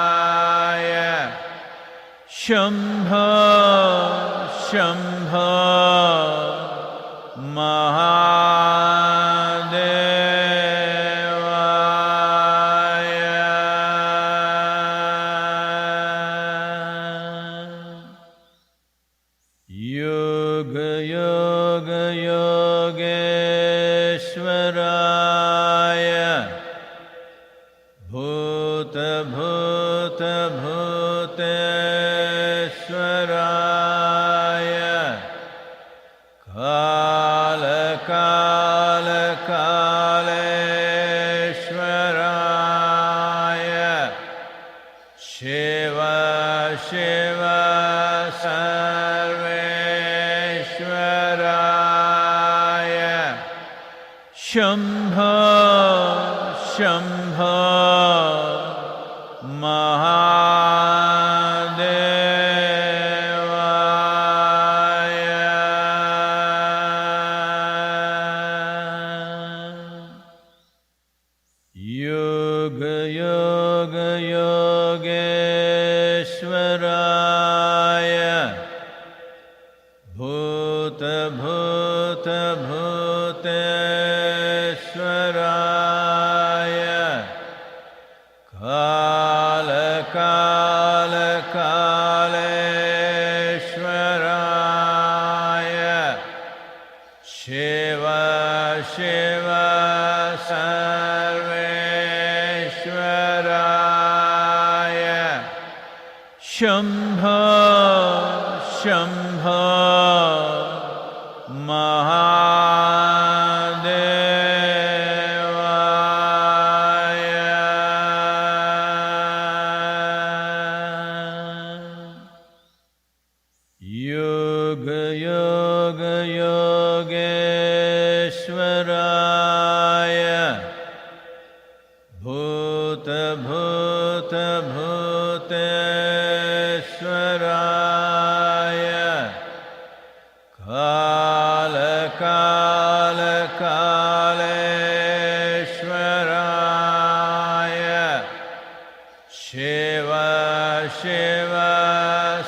Ishwaraya Shambho Shambho Mahadevaya Yoga Yoga Yogeshwaraya Bhuta Bhuta Bhuteshwaraya Kala Kala Kaleshwaraya Shiva Shiva Sarveshwaraya Shambho Shambho Mahadevaya Yoga Yoga Yogeshwaraya Bhuta Bhuta Bhuteshwaraya Kala Kala Kaleshwaraya Shiva Shiva Sarveshwaraya Shambho Shambho Mahadevaya Yoga Yoga Yogeshwaraya Bhuta Bhuta Bhuteshwaraya Kala Kala Kaleshwaraya Shiva Shiva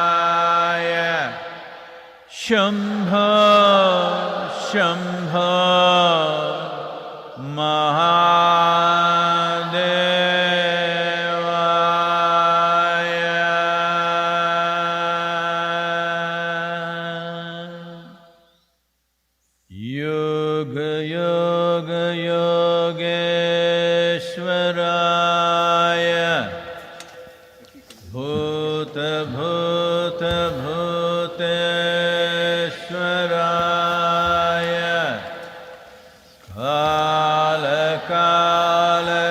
Sarveshwaraya Shambho Shambho Mahadevaya Yoga Yoga Yogeshwaraya Bhuta Bhuta Bhuteshwaraya Kala Kala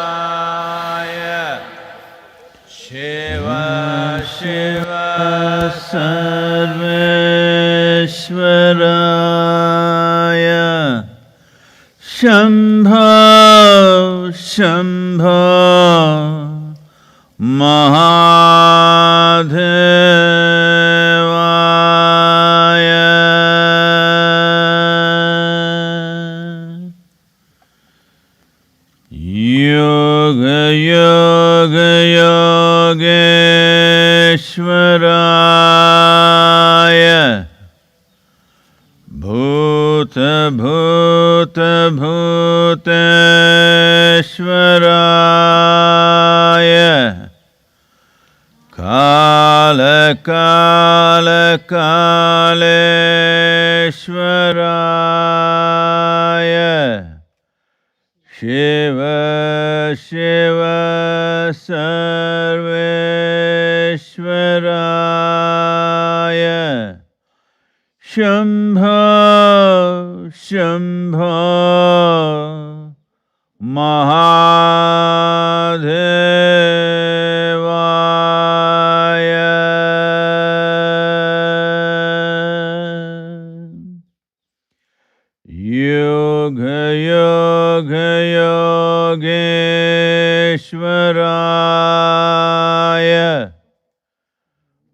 Kaleshwaraya Shiva Shiva Sarveshwaraya Shambho Shambho Mahadevaya Yoga Yoga Yogeshwaraya Bhuta Bhuta Bhuteshwaraya Kala Kala Kaleshwaraya Shiva Shiva Sarveshwaraya Shambho Shambho Mahadevaya Yoga Yoga Yogeshwaraya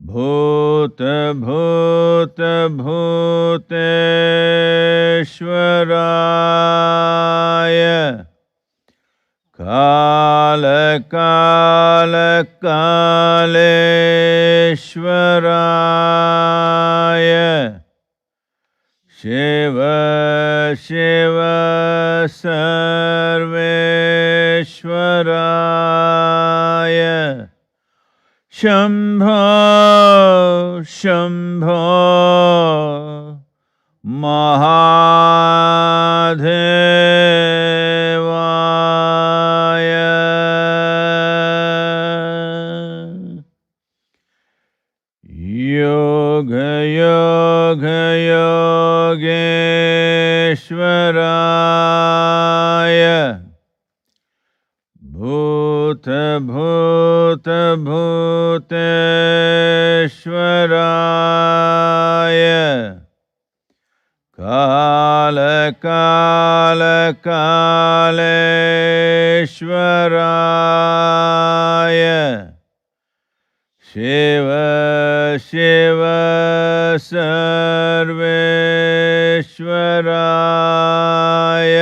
Bhuta Bhuta Bhuteshwaraya Shiv Shiv सर्वेश्वराय Shambho Shambho महादेवाय योग योग योगेश्वराय भूत भूत भूतेश्वराय काल काल कालेश्वराय शिव शिव सर्वेश्वराय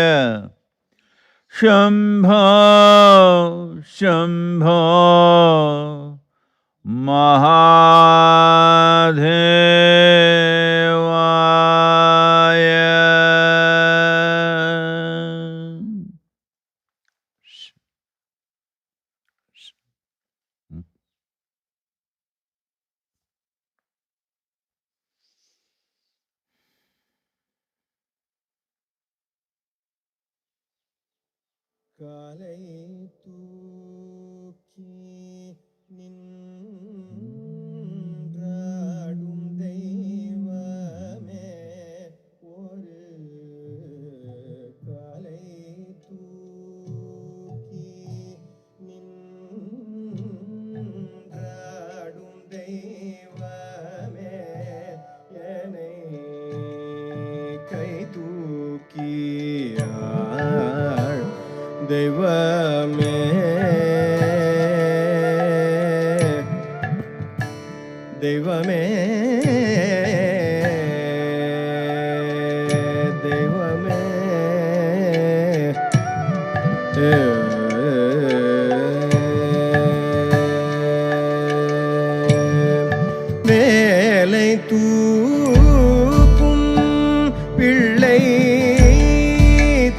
शम्भो शम्भो महादेवाय காலை தூக்கி நின்றாடும் தெய்வமே ஒரு காலை தூக்கி நின்றாடும் தெய்வமே என்னை கை தூக்கியாள் தெய்வமே தெய்வமே தெய்வமே வேலை தூக்கும் பிள்ளை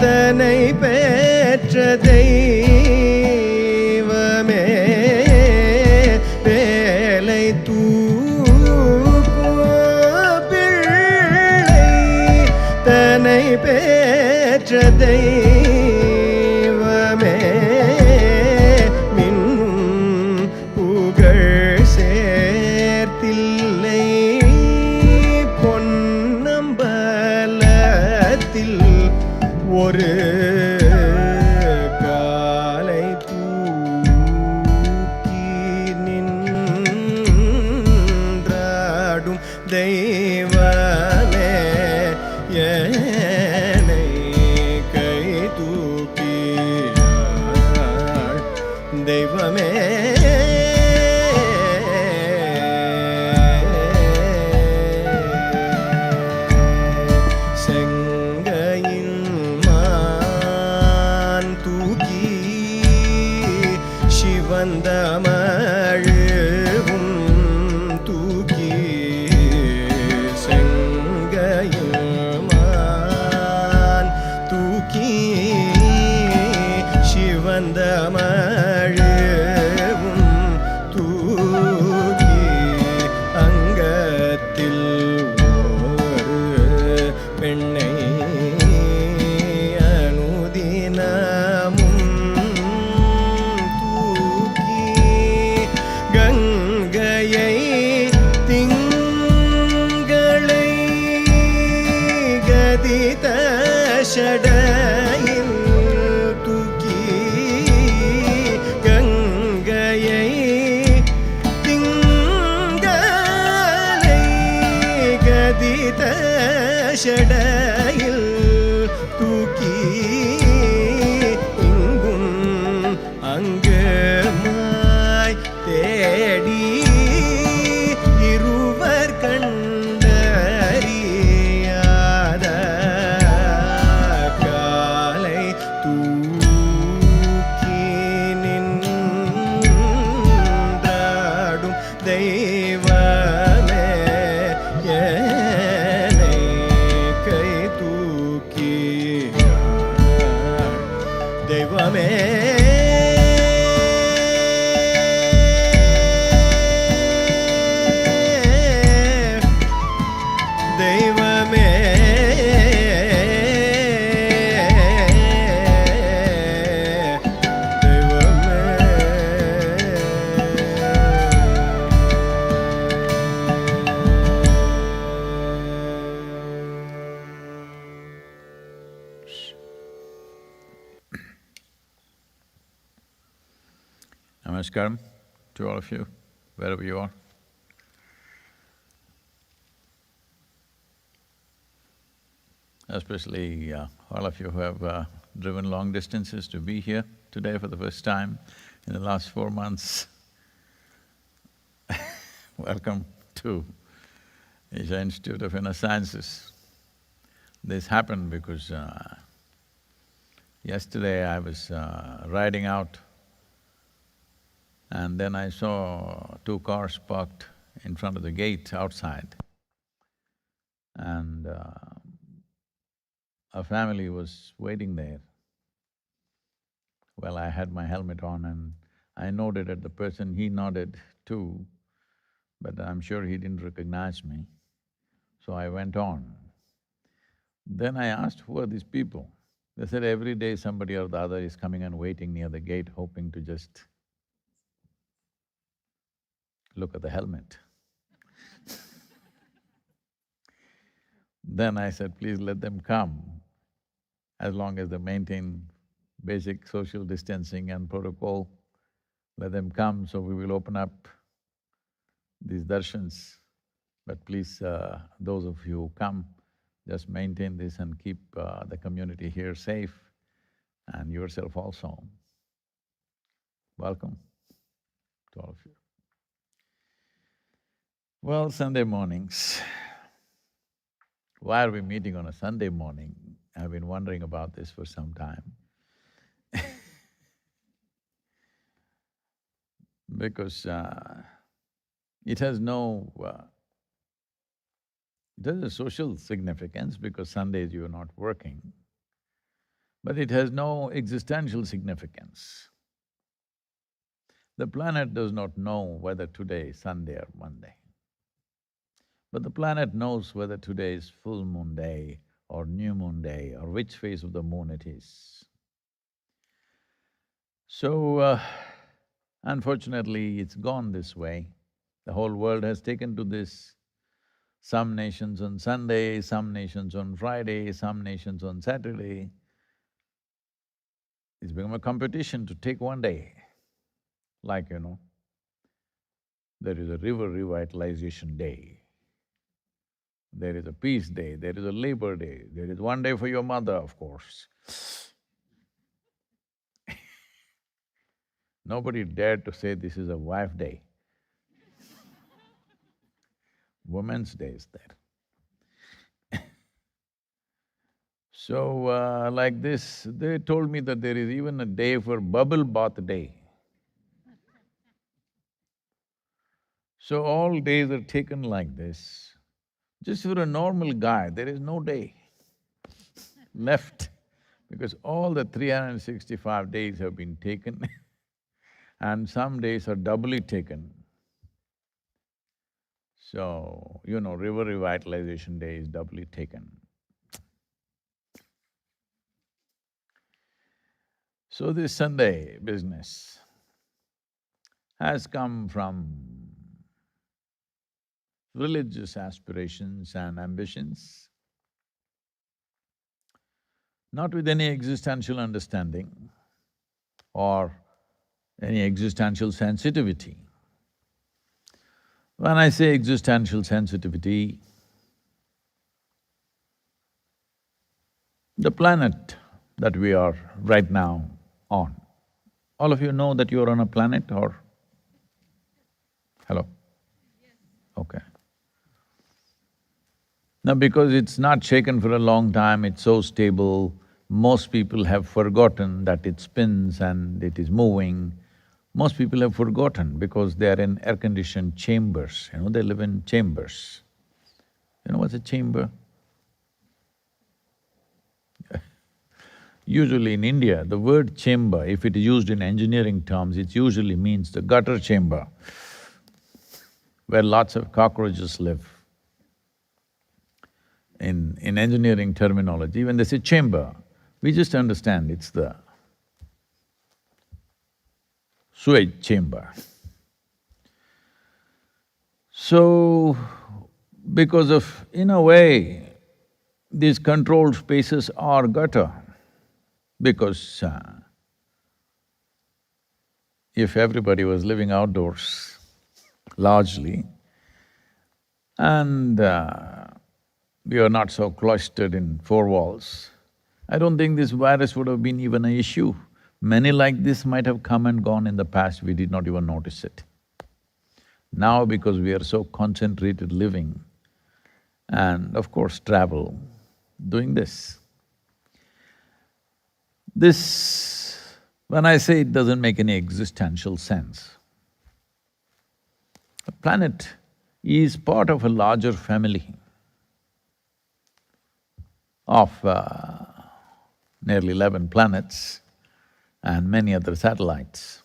தனை பெற்ற தெய்வமே வேலை தூக்கும் பிள்ளை தனை பெற்ற தெய்வமே மின்னும் புகழ் சேர்த்தில்லை பொன்னம்பலத்தில் ஒரு காலை தூக்கி நின்றாடும் தெய்வமே என்னை கை தூக்கியாள் தெய்வமே வந்தமழுவும் தூக்கி செங்கையுமான் தூக்கி சிவந்தமழுவும் தூக்கி அங்கத்தில் ஒரு பெண்ணை அனுதினமும் கங்கையை திங்களை கதித ஷடையில் தூக்கி கங்கையை திங்களை கதித ஷடையில் தூக்கி இங்கும் அங்குமாய் தேடி இருவர் கண்டறியாத தெய்வமே Namaskaram to all of you, wherever you are. Especially all of you who have driven long distances to be here today for the first time in the last 4 months. Welcome to Asia Institute of Inner Sciences. This happened because yesterday I was riding out and then I saw 2 cars parked in front of the gate outside. And a family was waiting there. Well, I had my helmet on and I nodded at the person, he nodded too, but I'm sure he didn't recognize me. So I went on. Then I asked, who are these people? They said every day somebody or the other is coming and waiting near the gate, hoping to just look at the helmet. Then I said, please let them come, as long as they maintain basic social distancing and protocol, let them come, so we will open up these darshans. But please, those of you who come, just maintain this and keep the community here safe and yourself also. Welcome to all of you. Well, Sunday mornings. Why are we meeting on a Sunday morning? I've been wondering about this for some time. Because it has no… it has a social significance because Sundays you're not working, but it has no existential significance. The planet does not know whether today is Sunday or Monday. But the planet knows whether today is full moon day or new moon day or which phase of the moon it is. So, unfortunately, it's gone this way. The whole world has taken to this. Some nations on Sunday, some nations on Friday, some nations on Saturday. It's become a competition to take one day. Like, there is a river revitalization day. There is a peace day, there is a labor day, there is one day for your mother, of course. Nobody dared to say this is a wife day. Women's Day is there. So, like this, they told me that there is even a day for bubble bath day. So all days are taken like this. Just for a normal guy, there is no day left because all the 365 days have been taken and some days are doubly taken. So, river revitalization day is doubly taken. So this Sunday business has come from religious aspirations and ambitions, not with any existential understanding or any existential sensitivity. When I say existential sensitivity, the planet that we are right now on, all of you know that you're on a planet or… Hello? Okay. Now, because it's not shaken for a long time, it's so stable, most people have forgotten that it spins and it is moving. Most people have forgotten because they are in air-conditioned chambers, they live in chambers. You know what's a chamber? Usually in India, the word chamber, if it is used in engineering terms, it usually means the gutter chamber, where lots of cockroaches live. In engineering terminology, when they say chamber, we just understand it's the sewage chamber. So, because of… in a way, these controlled spaces are gutter, because if everybody was living outdoors largely, and we are not so cloistered in four walls, I don't think this virus would have been even an issue. Many like this might have come and gone in the past, we did not even notice it. Now because we are so concentrated living and of course travel, doing this. This… when I say it doesn't make any existential sense, the planet is part of a larger family of nearly 11 planets and many other satellites.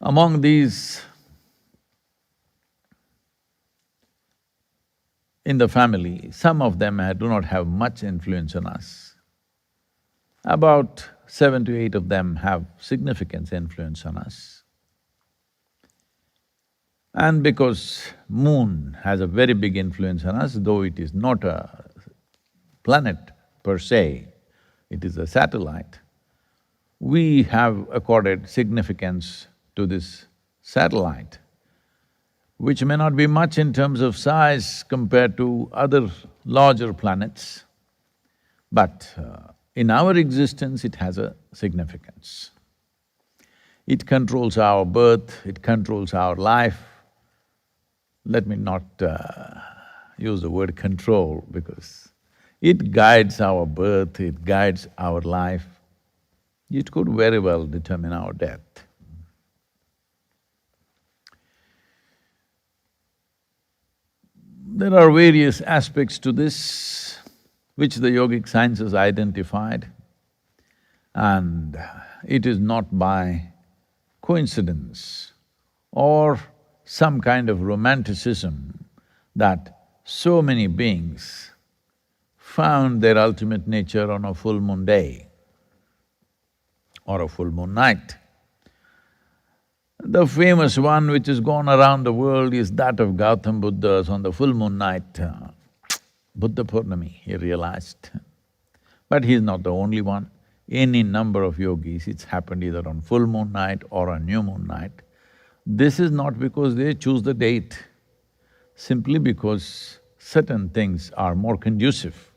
Among these, in the family, some of them do not have much influence on us. About 7 to 8 of them have significant influence on us. And because moon has a very big influence on us, though it is not a planet per se, it is a satellite, we have accorded significance to this satellite, which may not be much in terms of size compared to other larger planets, but in our existence it has a significance. It controls our birth, it controls our life. Let me not use the word control because it guides our birth, it guides our life. It could very well determine our death. There are various aspects to this which the yogic sciences identified, and it is not by coincidence or some kind of romanticism that so many beings found their ultimate nature on a full moon day or a full moon night. The famous one which has gone around the world is that of Gautam Buddha's on the full moon night, Buddha Purnami, he realized. But he's not the only one. Any number of yogis, it's happened either on full moon night or on new moon night. This is not because they choose the date, simply because certain things are more conducive.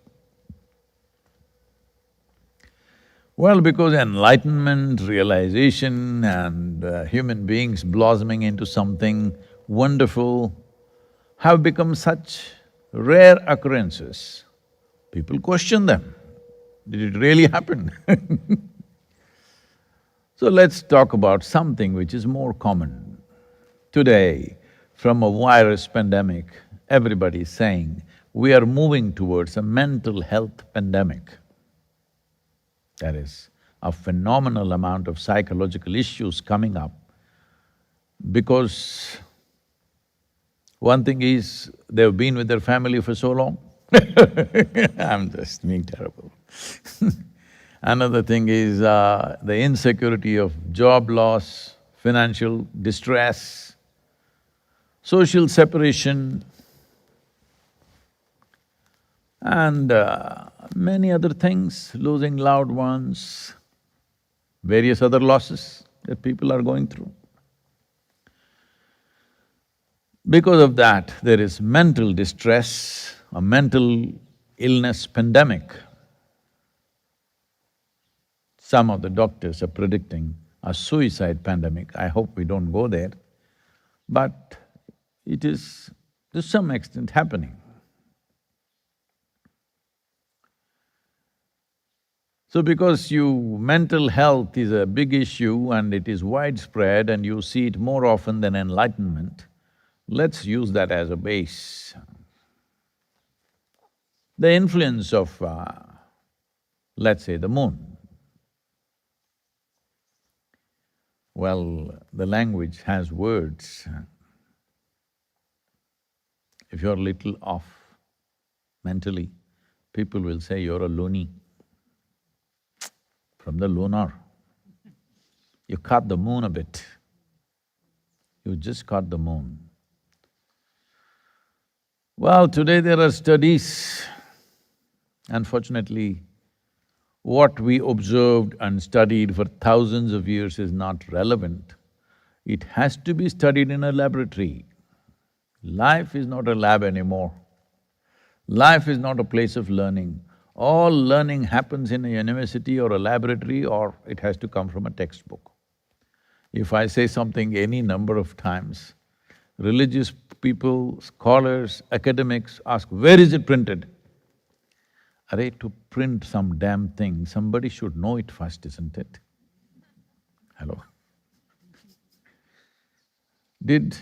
Well, because enlightenment, realization and human beings blossoming into something wonderful have become such rare occurrences, people question them. Did it really happen? So let's talk about something which is more common. Today, from a virus pandemic, everybody is saying we are moving towards a mental health pandemic. There is a phenomenal amount of psychological issues coming up because one thing is, they've been with their family for so long I'm just being terrible Another thing is the insecurity of job loss, financial distress, social separation, and many other things, losing loved ones, various other losses that people are going through. Because of that, there is mental distress, a mental illness pandemic. Some of the doctors are predicting a suicide pandemic. I hope we don't go there, but it is to some extent happening. So because mental health is a big issue and it is widespread and you see it more often than enlightenment, let's use that as a base. The influence of let's say the moon. Well, the language has words. If you're a little off mentally, people will say you're a loony. From the lunar, you caught the moon a bit. You just caught the moon. Well, today there are studies. Unfortunately, what we observed and studied for thousands of years is not relevant. It has to be studied in a laboratory. Life is not a lab anymore. Life is not a place of learning. All learning happens in a university or a laboratory, or it has to come from a textbook. If I say something any number of times, religious people, scholars, academics ask, where is it printed? Arey, to print some damn thing, somebody should know it first, isn't it? Hello? Did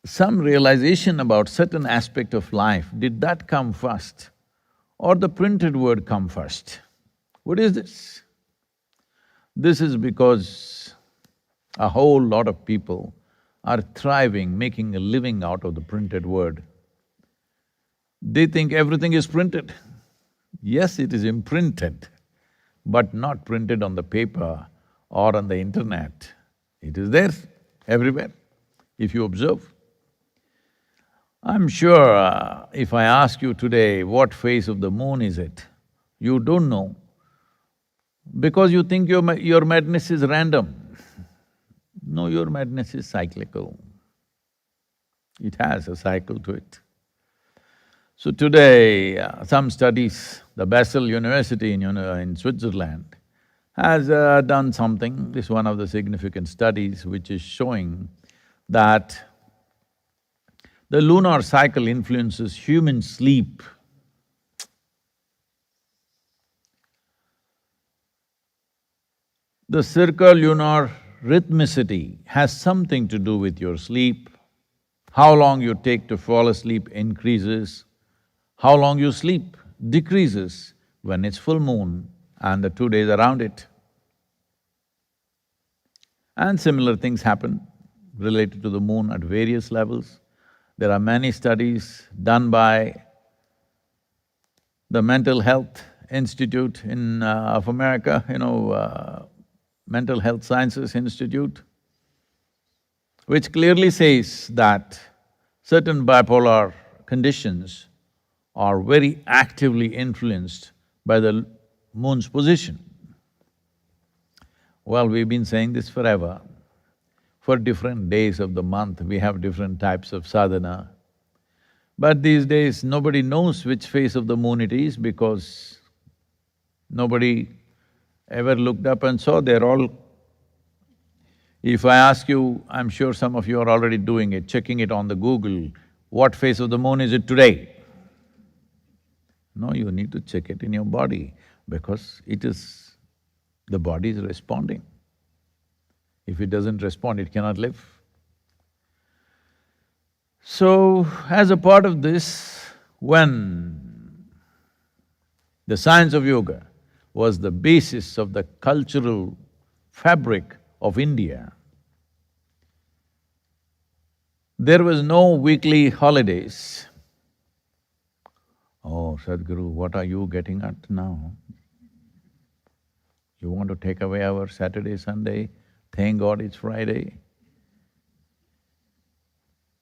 some realization about certain aspect of life, did that come first? Or the printed word come first? What is this? This is because a whole lot of people are thriving, making a living out of the printed word. They think everything is printed. Yes, it is imprinted, but not printed on the paper or on the internet. It is there everywhere, if you observe. I'm sure if I ask you today what phase of the moon is it, you don't know because you think your madness is random. No, your madness is cyclical. It has a cycle to it. So today, some studies, the Basel University in Switzerland has done something. This is one of the significant studies which is showing that the lunar cycle influences human sleep. The circulunar rhythmicity has something to do with your sleep. How long you take to fall asleep increases. How long you sleep decreases when it's full moon and the 2 days around it. And similar things happen related to the moon at various levels. There are many studies done by the Mental Health Institute of America, Mental Health Sciences Institute, which clearly says that certain bipolar conditions are very actively influenced by the moon's position. Well, we've been saying this forever. For different days of the month, we have different types of sadhana. But these days, nobody knows which phase of the moon it is because nobody ever looked up and saw, they're all… If I ask you, I'm sure some of you are already doing it, checking it on the Google, what phase of the moon is it today? No, you need to check it in your body because the body is responding. If it doesn't respond, it cannot live. So, as a part of this, when the science of yoga was the basis of the cultural fabric of India, there was no weekly holidays. Oh, Sadhguru, what are you getting at now? You want to take away our Saturday, Sunday? Thank God it's Friday.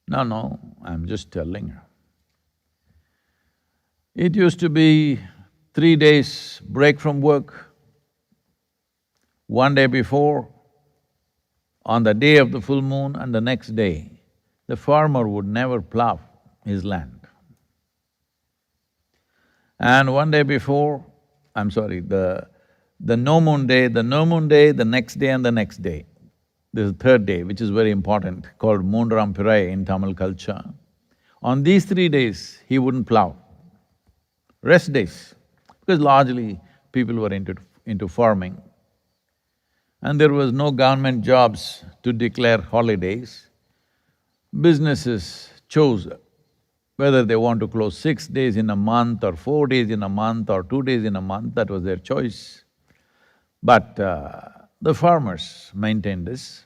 No, I'm just telling you. It used to be 3 days break from work. 1 day before, on the day of the full moon and the next day, the farmer would never plough his land. And 1 day before, the no moon day, the next day and the next day. There's a third day, which is very important, called Moonram Pirai in Tamil culture. On these 3 days, he wouldn't plough. Rest days, because largely people were into farming. And there was no government jobs to declare holidays. Businesses chose Whether they want to close 6 days in a month or 4 days in a month or 2 days in a month, that was their choice. But the farmers maintained this.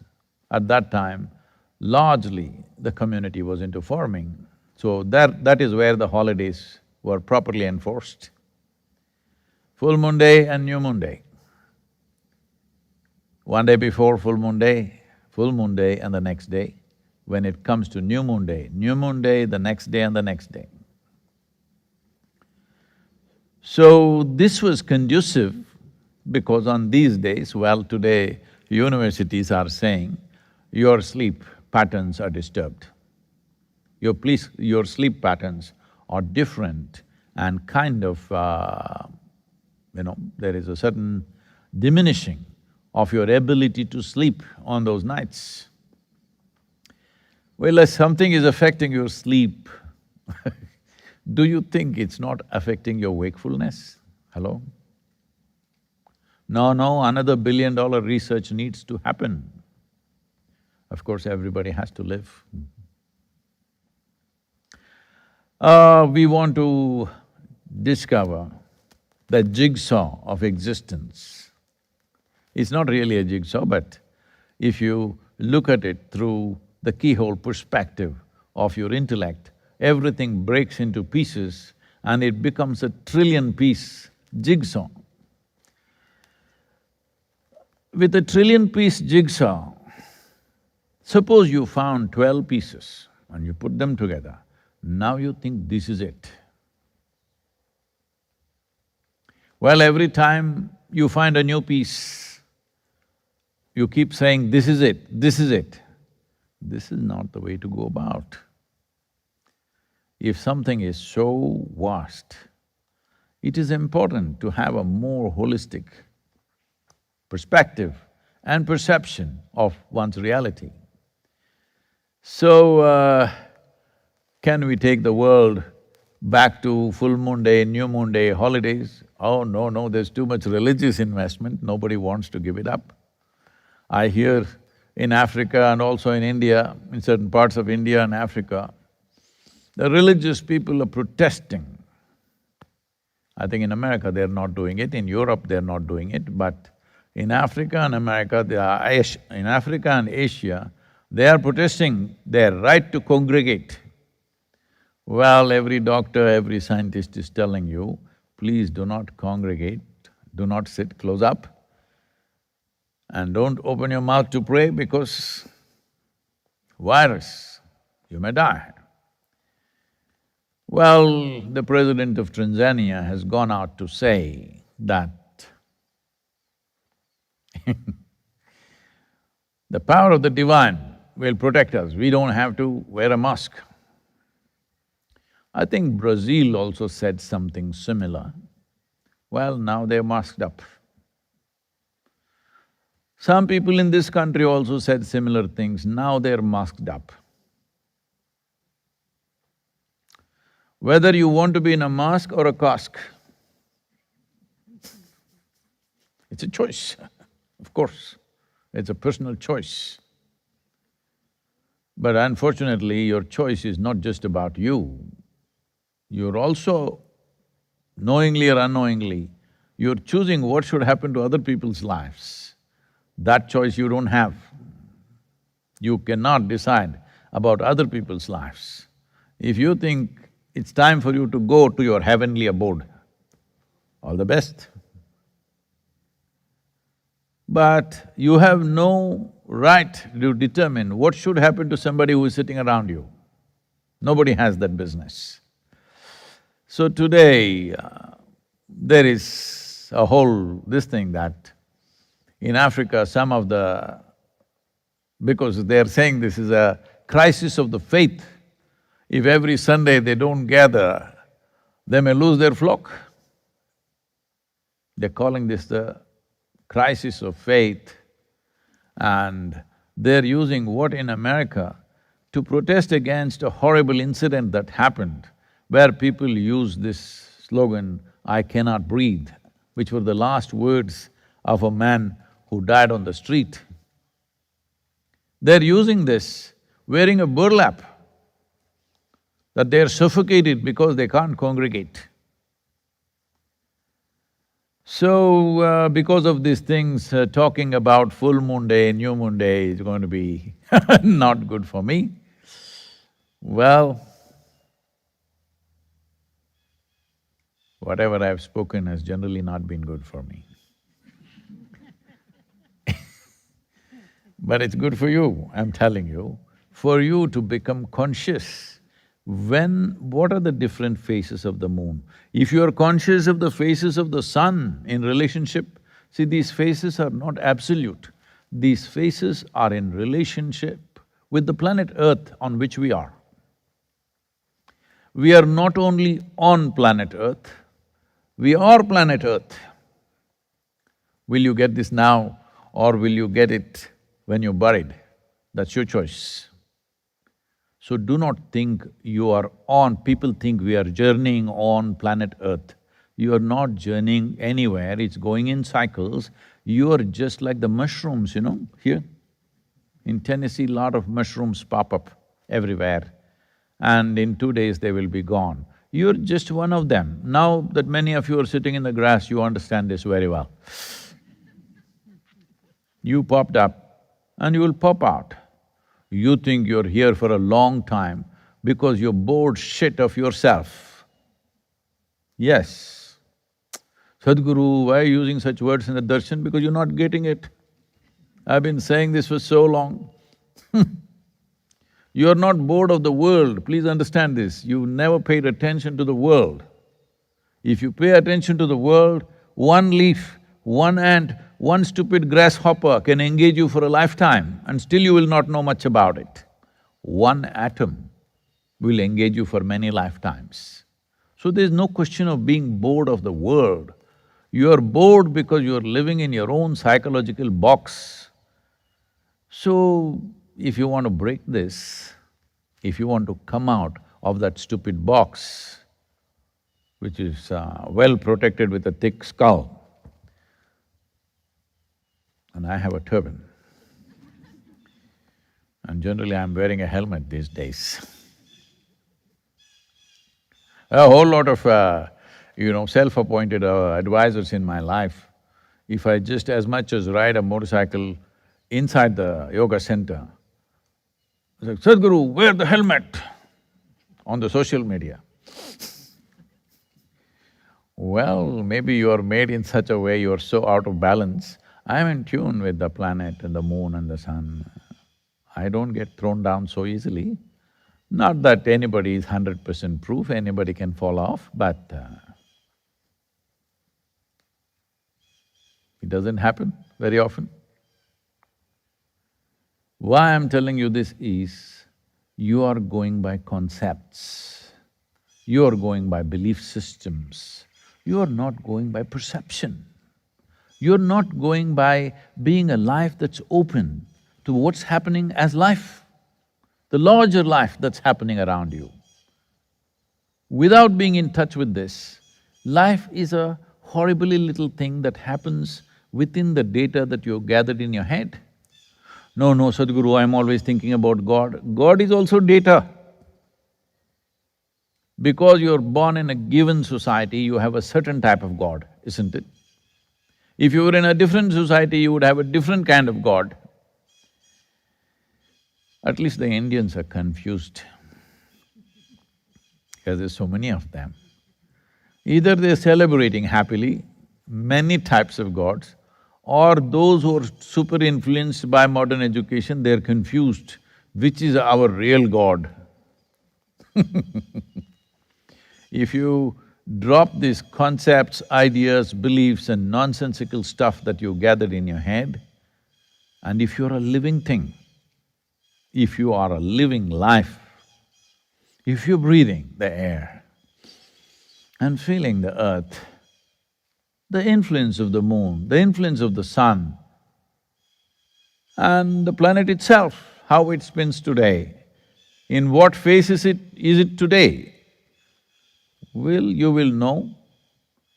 At that time, largely the community was into farming. So that is where the holidays were properly enforced. Full moon day and new moon day. One day before full moon day and the next day. When it comes to new moon day, the next day and the next day. So this was conducive because on these days, well, today universities are saying your sleep patterns are disturbed. Your sleep patterns are different and kind of, there is a certain diminishing of your ability to sleep on those nights. Well, if something is affecting your sleep, do you think it's not affecting your wakefulness? Hello? No, another billion-dollar research needs to happen. Of course, everybody has to live. We want to discover the jigsaw of existence. It's not really a jigsaw, but if you look at it through the keyhole perspective of your intellect, everything breaks into pieces and it becomes a trillion-piece jigsaw. With a trillion-piece jigsaw, suppose you found 12 pieces and you put them together, now you think this is it. Well, every time you find a new piece, you keep saying, this is it, this is it. This is not the way to go about. If something is so vast, it is important to have a more holistic perspective and perception of one's reality. So, can we take the world back to full moon day, new moon day, holidays? Oh, no, there's too much religious investment, nobody wants to give it up. I hear in Africa and also in India, in certain parts of India and Africa, the religious people are protesting. I think in America they're not doing it, in Europe they're not doing it, but in Africa and America, in Africa and Asia, they are protesting their right to congregate. Well, every doctor, every scientist is telling you, please do not congregate, do not sit close up, and don't open your mouth to pray because virus, you may die. Well, the president of Tanzania has gone out to say that the power of the divine will protect us, we don't have to wear a mask. I think Brazil also said something similar. Well, now they're masked up. Some people in this country also said similar things, now they're masked up. Whether you want to be in a mask or a cask, it's a choice, of course, it's a personal choice. But unfortunately, your choice is not just about you. You're also, knowingly or unknowingly, you're choosing what should happen to other people's lives. That choice you don't have. You cannot decide about other people's lives. If you think it's time for you to go to your heavenly abode, all the best. But you have no right to determine what should happen to somebody who is sitting around you. Nobody has that business. So today, there is a whole this thing that in Africa, some of the… because they're saying this is a crisis of the faith. If every Sunday they don't gather, they may lose their flock. They're calling this the crisis of faith, and they're using what in America to protest against a horrible incident that happened, where people use this slogan, "I cannot breathe," which were the last words of a man who died on the street. They're using this, wearing a burlap. that they're suffocated because they can't congregate. So, because of these things, talking about full moon day, new moon day is going to be not good for me. Well, whatever I've spoken has generally not been good for me. But it's good for you, I'm telling you, for you to become conscious. What are the different phases of the moon? If you are conscious of the phases of the sun in relationship, see, these phases are not absolute. These phases are in relationship with the planet Earth on which we are. We are not only on planet Earth, we are planet Earth. Will you get this now or will you get it when you're buried? That's your choice. So do not think you are on… People think we are journeying on planet Earth. You are not journeying anywhere, it's going in cycles. You are just like the mushrooms, here. In Tennessee, lot of mushrooms pop up everywhere, and in 2 days they will be gone. You're just one of them. Now that many of you are sitting in the grass, you understand this very well. You popped up and you will pop out. You think you're here for a long time because you're bored shit of yourself. Yes. Sadhguru, why are you using such words in the darshan? Because you're not getting it. I've been saying this for so long. You're not bored of the world, please understand this. You've never paid attention to the world. If you pay attention to the world, one leaf, one ant, one stupid grasshopper can engage you for a lifetime and still you will not know much about it. One atom will engage you for many lifetimes. So there's no question of being bored of the world. You're bored because you're living in your own psychological box. So, if you want to break this, if you want to come out of that stupid box, which is well protected with a thick skull, and I have a turban. And generally I'm wearing a helmet these days. A whole lot of, self-appointed advisors in my life. If I just as much as ride a motorcycle inside the yoga center, I say, Sadhguru, wear the helmet on the social media. Well, maybe you are made in such a way, you are so out of balance. I'm in tune with the planet and the moon and the sun. I don't get thrown down so easily. Not that anybody is 100% proof, anybody can fall off, but it doesn't happen very often. Why I'm telling you this is, you are going by concepts, you are going by belief systems, you are not going by perception. You're not going by being a life that's open to what's happening as life, the larger life that's happening around you. Without being in touch with this, life is a horribly little thing that happens within the data that you've gathered in your head. No, Sadhguru, I'm always thinking about God. God is also data. Because you're born in a given society, you have a certain type of God, isn't it? If you were in a different society, you would have a different kind of God. At least the Indians are confused because there's so many of them. Either they're celebrating happily many types of gods, or those who are super influenced by modern education, they're confused, which is our real God? If you drop these concepts, ideas, beliefs and nonsensical stuff that you gathered in your head, and if you're a living thing, if you are a living life, if you're breathing the air and feeling the earth, the influence of the moon, the influence of the sun, and the planet itself, how it spins today, in what phase is it today, you will know,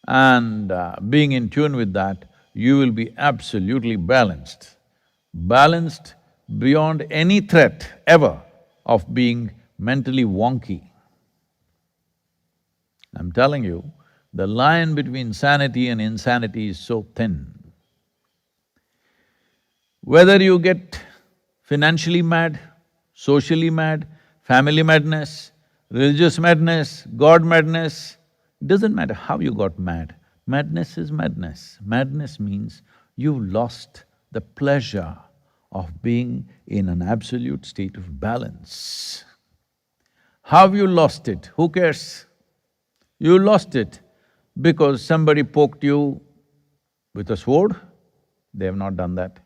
and being in tune with that, you will be absolutely balanced. Balanced beyond any threat ever of being mentally wonky. I'm telling you, the line between sanity and insanity is so thin. Whether you get financially mad, socially mad, family madness, religious madness, God madness, doesn't matter how you got mad. Madness is madness. Madness means you've lost the pleasure of being in an absolute state of balance. How have you lost it? Who cares? You lost it because somebody poked you with a sword, they have not done that.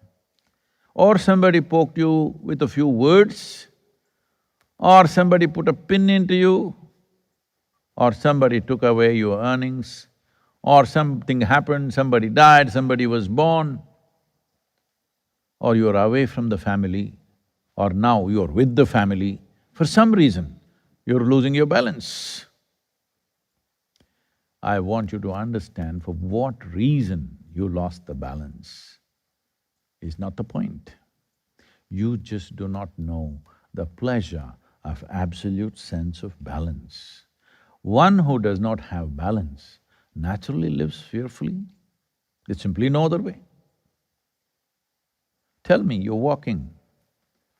Or somebody poked you with a few words, or somebody put a pin into you, or somebody took away your earnings, or something happened, somebody died, somebody was born, or you're away from the family, or now you're with the family. For some reason, you're losing your balance. I want you to understand for what reason you lost the balance is not the point. You just do not know the pleasure of absolute sense of balance. One who does not have balance naturally lives fearfully. There's simply no other way. Tell me, you're walking.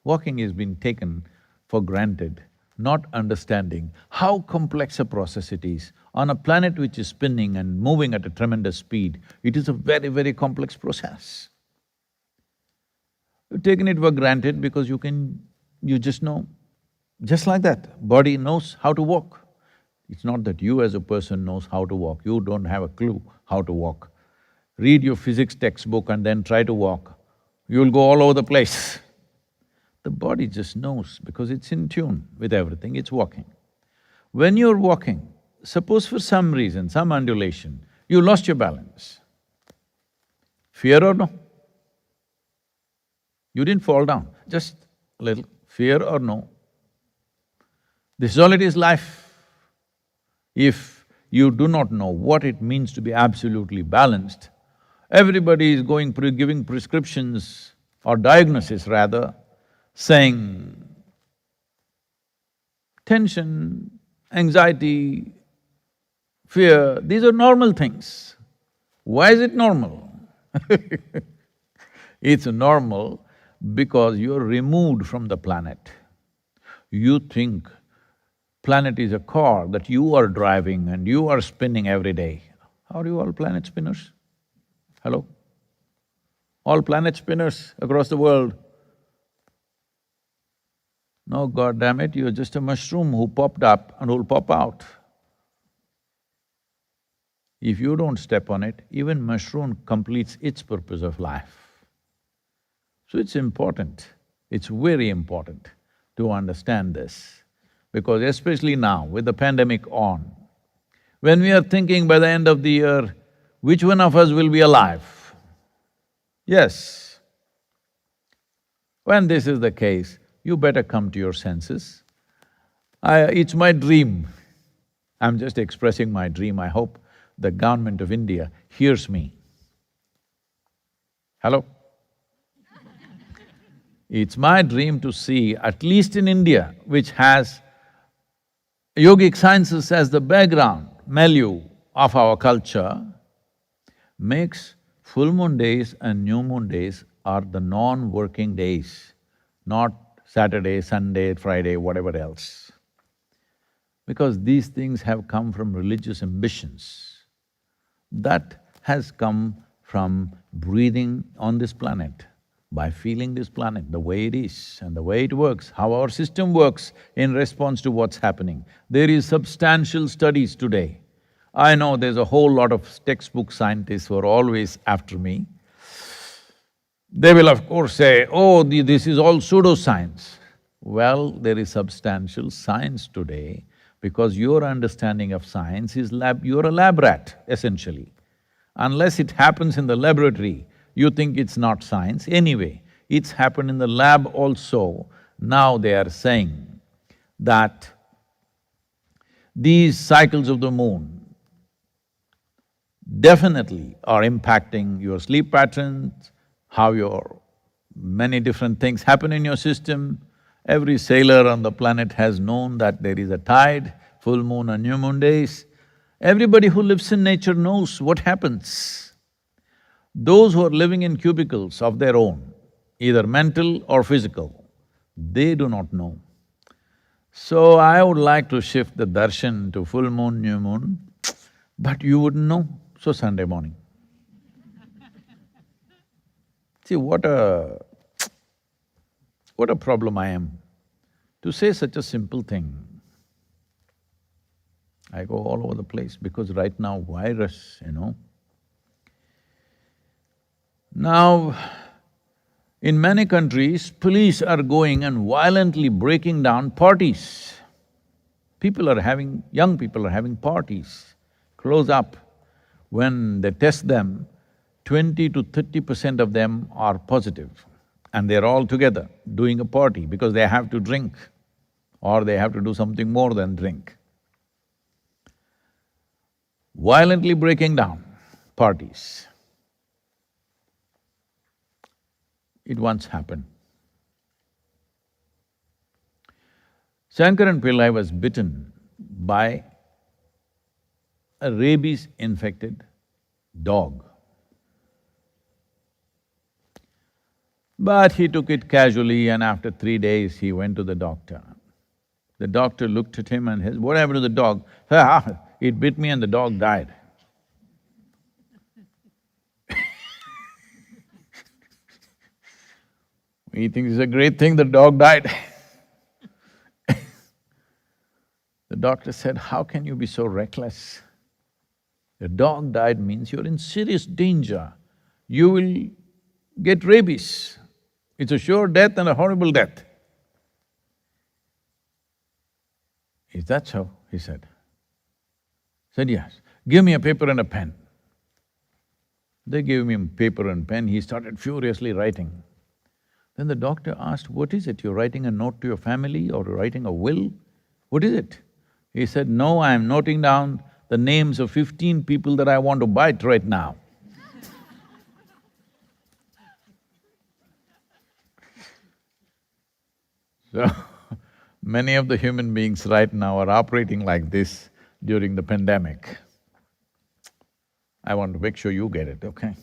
Walking has been taken for granted, not understanding how complex a process it is. On a planet which is spinning and moving at a tremendous speed, it is a very, very complex process. You've taken it for granted because you just know, just like that, body knows how to walk. It's not that you as a person knows how to walk, you don't have a clue how to walk. Read your physics textbook and then try to walk, you'll go all over the place. The body just knows because it's in tune with everything, it's walking. When you're walking, suppose for some reason, some undulation, you lost your balance. Fear or no? You didn't fall down, just a little. Fear or no? This is all it is, life. If you do not know what it means to be absolutely balanced, everybody is giving prescriptions or diagnosis rather, saying tension, anxiety, fear, these are normal things. Why is it normal? It's normal because you're removed from the planet. You think planet is a car that you are driving and you are spinning every day. Are you all planet spinners? Hello? All planet spinners across the world? No, God damn it, you're just a mushroom who popped up and will pop out. If you don't step on it, even mushroom completes its purpose of life. So it's important, it's very important to understand this, because especially now with the pandemic on, when we are thinking by the end of the year, which one of us will be alive? Yes. When this is the case, you better come to your senses. It's my dream. I'm just expressing my dream. I hope the government of India hears me. Hello? It's my dream to see, at least in India, which has yogic sciences as the background, milieu of our culture, makes full moon days and new moon days are the non-working days, not Saturday, Sunday, Friday, whatever else. Because these things have come from religious ambitions. That has come from breathing on this planet, by feeling this planet the way it is and the way it works, how our system works in response to what's happening. There is substantial studies today. I know there's a whole lot of textbook scientists who are always after me. They will of course say, oh, this is all pseudoscience. Well, there is substantial science today because your understanding of science is you're a lab rat, essentially. Unless it happens in the laboratory, you think it's not science. Anyway, it's happened in the lab also. Now they are saying that these cycles of the moon definitely are impacting your sleep patterns, how your many different things happen in your system. Every sailor on the planet has known that there is a tide, full moon and new moon days. Everybody who lives in nature knows what happens. Those who are living in cubicles of their own, either mental or physical, they do not know. So I would like to shift the darshan to full moon, new moon, but you wouldn't know, so Sunday morning. See, what a problem I am to say such a simple thing. I go all over the place because right now virus, Now, in many countries, police are going and violently breaking down parties. Young people are having parties, close up. When they test them, 20 to 30% of them are positive, and they're all together doing a party because they have to drink or they have to do something more than drink. Violently breaking down parties. It once happened. Shankaran Pillai was bitten by a rabies-infected dog. But he took it casually and after 3 days he went to the doctor. The doctor looked at him and said, "What happened to the dog?" "Ah, it bit me and the dog died." He thinks it's a great thing the dog died. The doctor said, "How can you be so reckless? The dog died means you're in serious danger. You will get rabies. It's a sure death and a horrible death." "Is that so?" he said. Said, "Yes, give me a paper and a pen." They gave him paper and pen, he started furiously writing. Then the doctor asked, "What is it? You're writing a note to your family or writing a will? What is it?" He said, "No, I'm noting down the names of 15 people that I want to bite right now." So, many of the human beings right now are operating like this during the pandemic. I want to make sure you get it, okay?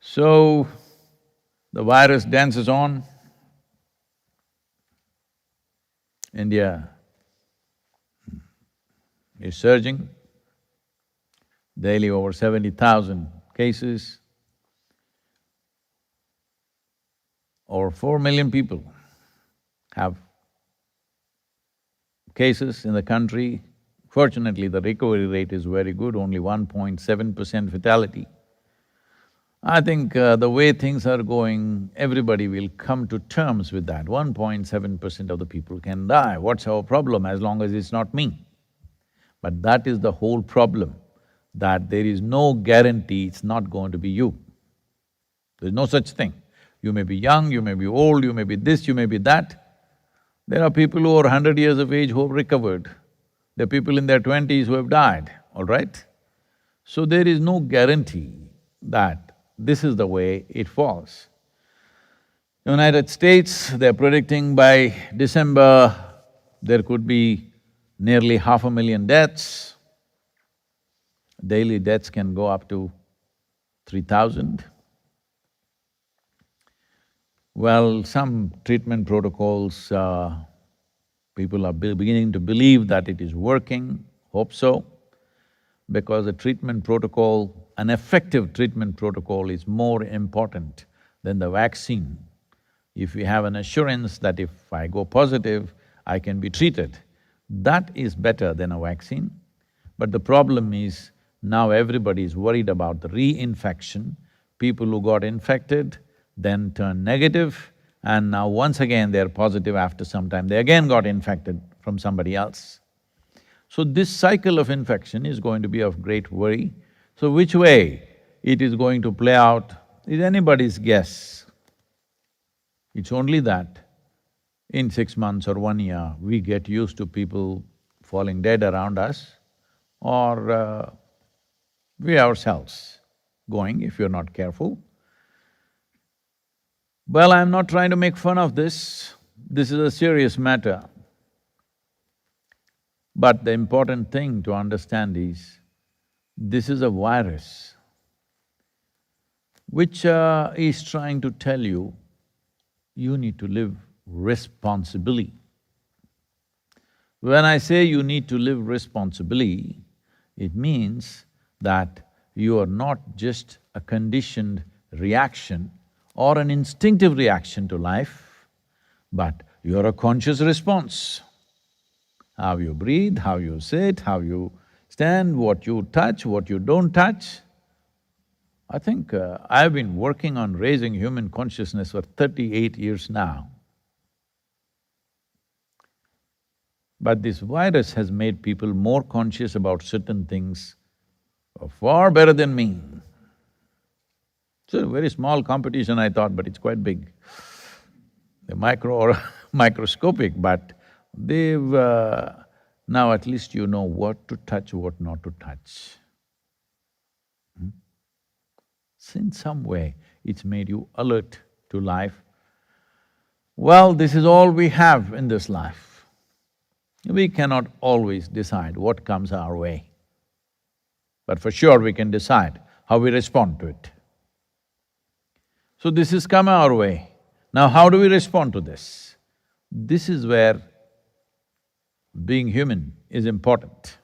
So, the virus dances on. India is surging, daily over 70,000 cases. Over 4 million people have cases in the country. Fortunately, the recovery rate is very good, only 1.7% fatality. I think the way things are going, everybody will come to terms with that. 1.7% of the people can die. What's our problem as long as it's not me? But that is the whole problem, that there is no guarantee it's not going to be you. There's no such thing. You may be young, you may be old, you may be this, you may be that. There are people who are 100 years of age who have recovered. There are people in their 20s who have died, all right? So there is no guarantee that this is the way it falls. United States, they're predicting by December there could be nearly 500,000 deaths. Daily deaths can go up to 3,000. Well, some treatment protocols, people are beginning to believe that it is working, hope so, because a treatment protocol, an effective treatment protocol is more important than the vaccine. If we have an assurance that if I go positive, I can be treated, that is better than a vaccine. But the problem is, now everybody is worried about the reinfection. People who got infected then turned negative, and now once again they're positive after some time, they again got infected from somebody else. So this cycle of infection is going to be of great worry. So which way it is going to play out is anybody's guess. It's only that in 6 months or 1 year, we get used to people falling dead around us, or we ourselves going if you're not careful. Well, I'm not trying to make fun of this is a serious matter. But the important thing to understand is, this is a virus which is trying to tell you, you need to live responsibly. When I say you need to live responsibly, it means that you are not just a conditioned reaction or an instinctive reaction to life, but you're a conscious response. How you breathe, how you sit, how you stand, what you touch, what you don't touch. I think I've been working on raising human consciousness for 38 years now. But this virus has made people more conscious about certain things far better than me. It's a very small competition, I thought, but it's quite big. They're micro or microscopic, but they've… now at least you know what to touch, what not to touch. So in some way, it's made you alert to life. Well, this is all we have in this life. We cannot always decide what comes our way, but for sure we can decide how we respond to it. So this has come our way. Now how do we respond to this? This is where being human is important.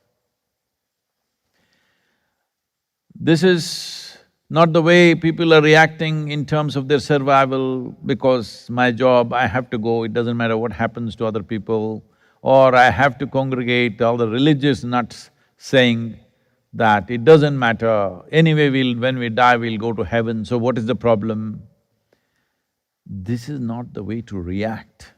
This is not the way people are reacting in terms of their survival, because my job, I have to go, it doesn't matter what happens to other people, or I have to congregate, all the religious nuts saying that it doesn't matter, anyway when we die we'll go to heaven, so what is the problem? This is not the way to react.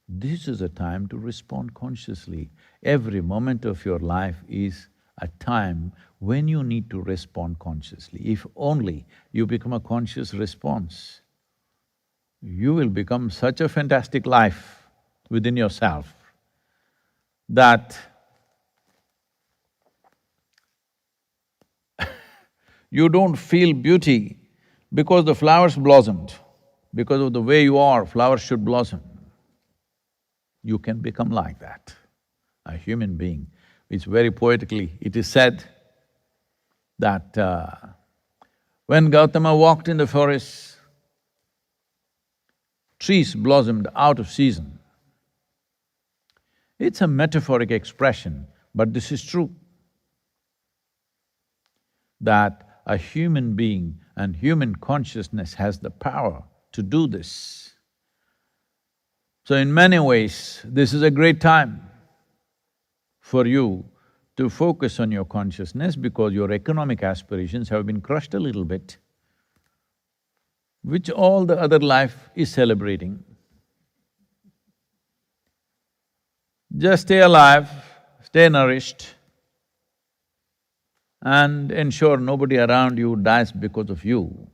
This is a time to respond consciously. Every moment of your life is a time when you need to respond consciously. If only you become a conscious response, you will become such a fantastic life within yourself that you don't feel beauty because the flowers blossomed. Because of the way you are, flowers should blossom. You can become like that, a human being. It's very poetically, it is said that when Gautama walked in the forest, trees blossomed out of season. It's a metaphoric expression, but this is true, that a human being and human consciousness has the power to do this. So in many ways, this is a great time for you to focus on your consciousness, because your economic aspirations have been crushed a little bit, which all the other life is celebrating. Just stay alive, stay nourished, and ensure nobody around you dies because of you.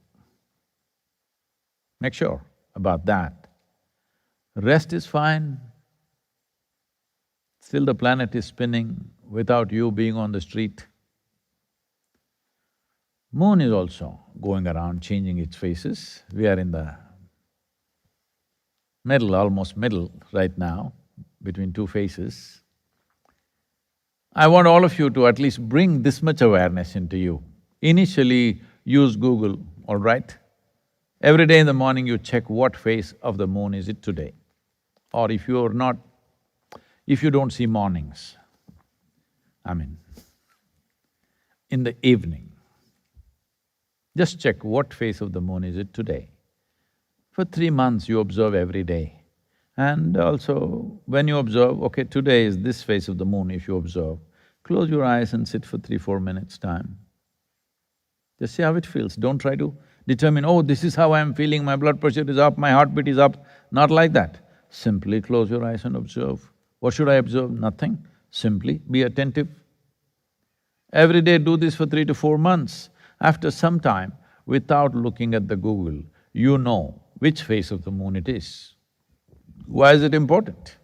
Make sure about that. Rest is fine, still the planet is spinning without you being on the street. Moon is also going around changing its phases. We are in the middle, almost middle right now, between two phases. I want all of you to at least bring this much awareness into you. Initially, use Google, all right? Every day in the morning you check what phase of the moon is it today. Or if you don't see mornings, in the evening, just check what phase of the moon is it today. For 3 months you observe every day. And also, when you observe, okay, today is this phase of the moon, if you observe, close your eyes and sit for 3–4 minutes time. Just see how it feels, don't try to determine, oh, this is how I'm feeling, my blood pressure is up, my heartbeat is up, not like that. Simply close your eyes and observe. What should I observe? Nothing, simply be attentive. Every day do this for 3 to 4 months. After some time, without looking at the Google, you know which phase of the moon it is. Why is it important?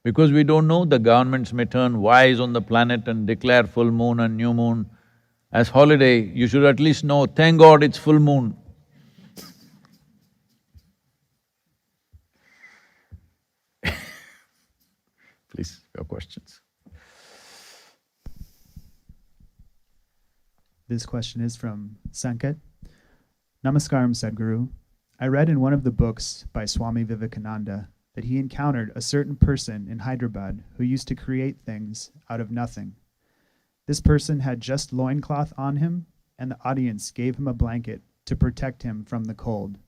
Because we don't know, the governments may turn wise on the planet and declare full moon and new moon as holiday. You should at least know, thank God it's full moon. Please, your questions. This question is from Sanket. Namaskaram, Sadhguru. I read in one of the books by Swami Vivekananda that he encountered a certain person in Hyderabad who used to create things out of nothing. This person had just loincloth on him, and the audience gave him a blanket to protect him from the cold.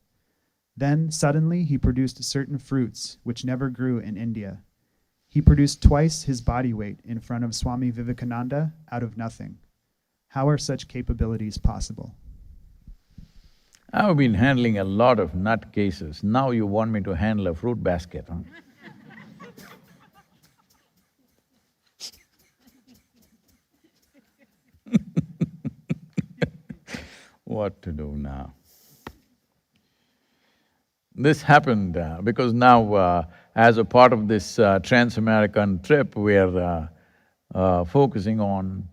Then, suddenly, he produced certain fruits which never grew in India. He produced twice his body weight in front of Swami Vivekananda out of nothing. How are such capabilities possible? I've been handling a lot of nut cases. Now you want me to handle a fruit basket, huh? What to do now? This happened because now, as a part of this trans-American trip, we are focusing on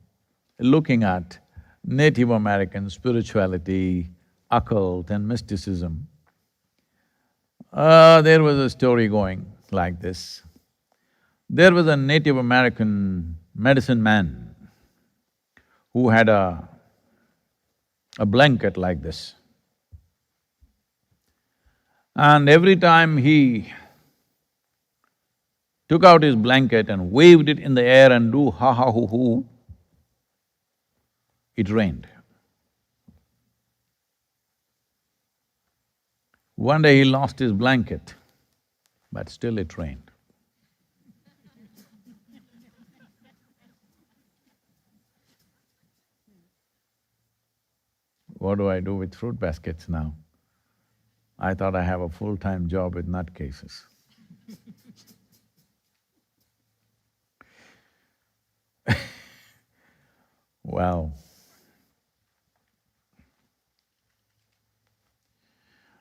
looking at Native American spirituality, occult and mysticism. There was a story going like this. There was a Native American medicine man who had a blanket like this. And every time he took out his blanket and waved it in the air and do ha-ha-hoo-hoo, it rained. One day he lost his blanket, but still it rained. What do I do with fruit baskets now? I thought I have a full-time job with nutcases. Well,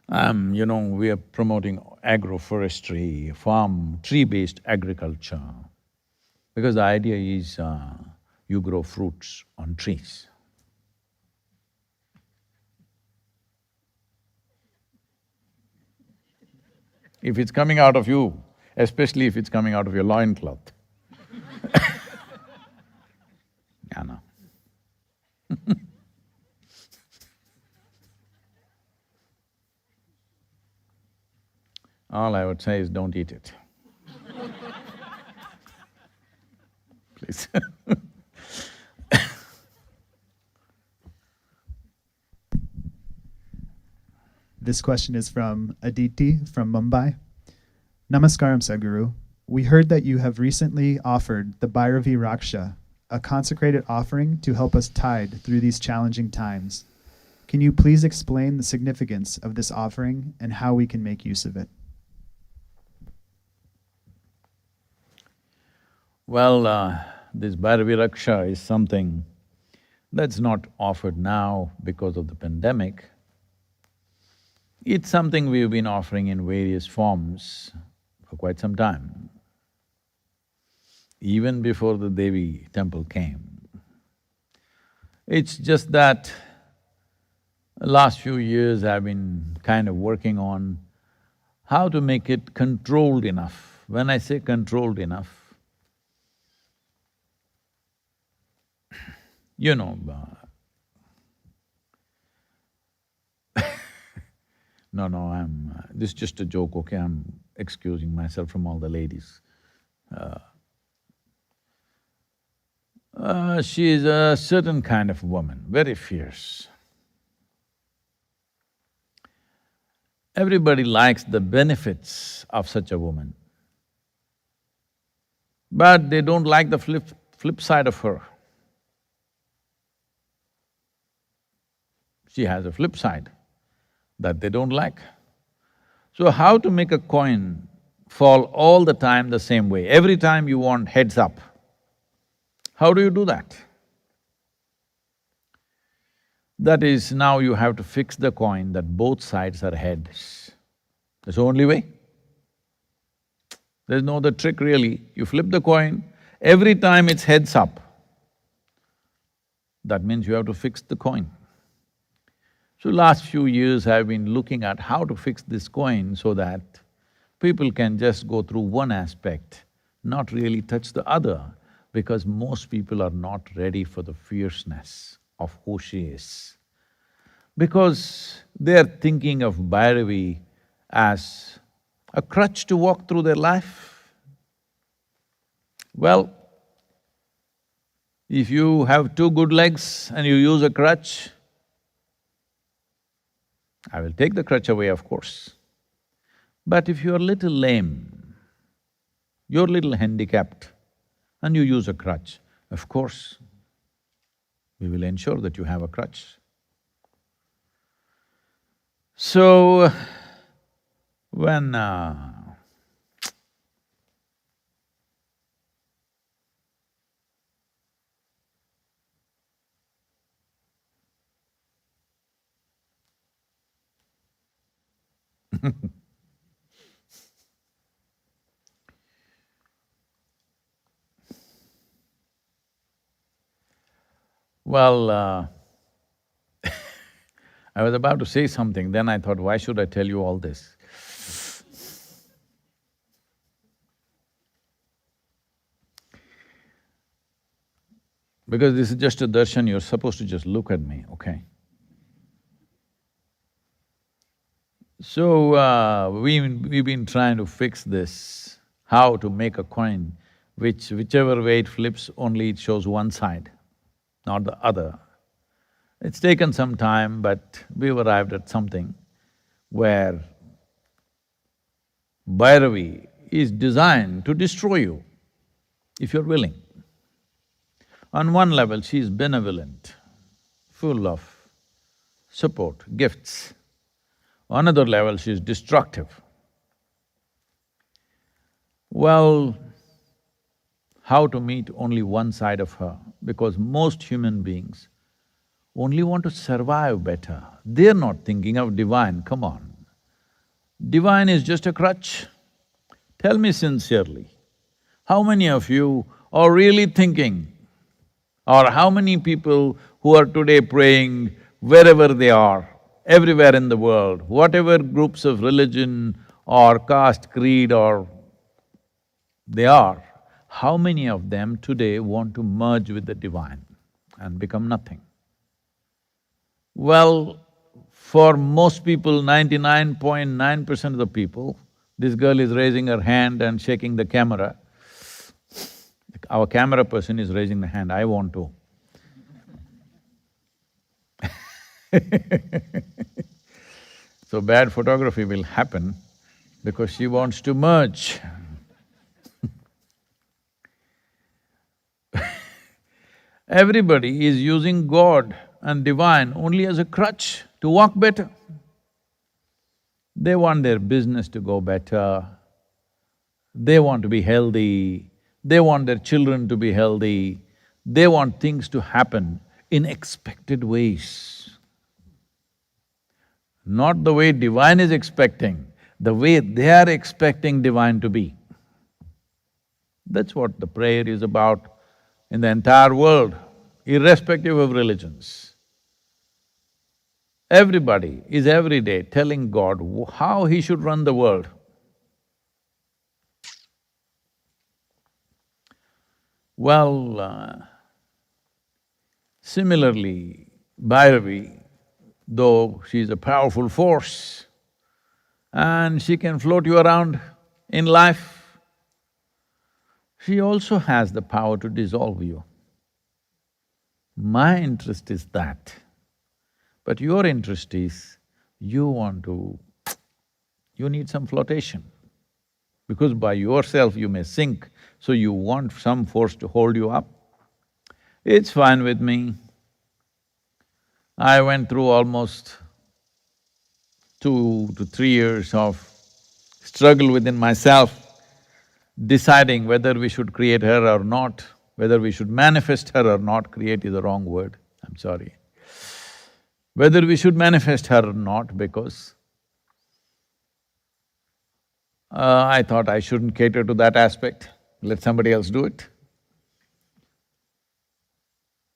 we are promoting agroforestry, farm, tree-based agriculture, because the idea is you grow fruits on trees. If it's coming out of you, especially if it's coming out of your loincloth. Yeah, no. All I would say is don't eat it. Please. This question is from Aditi from Mumbai. Namaskaram, Sadhguru. We heard that you have recently offered the Bhairavi Raksha, a consecrated offering to help us tide through these challenging times. Can you please explain the significance of this offering and how we can make use of it? Well, this Bhairavi Raksha is something that's not offered now because of the pandemic. It's something we've been offering in various forms for quite some time, even before the Devi temple came. It's just that last few years I've been kind of working on how to make it controlled enough. When I say controlled enough, you know, this is just a joke, okay? I'm excusing myself from all the ladies. She is a certain kind of woman, very fierce. Everybody likes the benefits of such a woman, but they don't like the flip side of her. She has a flip side that they don't like. So how to make a coin fall all the time the same way? Every time you want heads up. How do you do that? That is, now you have to fix the coin that both sides are heads. That's the only way. There's no other trick really. You flip the coin, every time it's heads up. That means you have to fix the coin. So last few years I've been looking at how to fix this coin so that people can just go through one aspect, not really touch the other, because most people are not ready for the fierceness of who she is. Because they're thinking of Bhairavi as a crutch to walk through their life. Well, if you have two good legs and you use a crutch, I will take the crutch away, of course. But if you're a little lame, you're a little handicapped, and you use a crutch, of course, we will ensure that you have a crutch. So, when well, I was about to say something, then I thought, why should I tell you all this? Because this is just a darshan, you're supposed to just look at me, okay? So, we've been trying to fix this, how to make a coin whichever way it flips, only it shows one side, not the other. It's taken some time, but we've arrived at something where Bhairavi is designed to destroy you, if you're willing. On one level, she is benevolent, full of support, gifts. On another level, she is destructive. Well, how to meet only one side of her? Because most human beings only want to survive better. They're not thinking of divine, come on. Divine is just a crutch. Tell me sincerely, how many of you are really thinking, or how many people who are today praying wherever they are, everywhere in the world, whatever groups of religion or caste, creed or they are, how many of them today want to merge with the divine and become nothing? Well, for most people, 99.9% of the people, this girl is raising her hand and shaking the camera. Our camera person is raising the hand, I want to. So bad photography will happen because she wants to merge. Everybody is using God and divine only as a crutch to walk better. They want their business to go better, they want to be healthy, they want their children to be healthy, they want things to happen in expected ways. Not the way divine is expecting, the way they are expecting divine to be. That's what the prayer is about in the entire world, irrespective of religions. Everybody is every day telling God how he should run the world. Well, similarly, Bhairavi, though she is a powerful force and she can float you around in life, she also has the power to dissolve you. My interest is that, but your interest is you need some flotation. Because by yourself you may sink, so you want some force to hold you up. It's fine with me. I went through almost 2 to 3 years of struggle within myself, deciding whether we should create her or not, whether we should manifest her or not. Create is the wrong word, I'm sorry. Whether we should manifest her or not, because I thought I shouldn't cater to that aspect, let somebody else do it.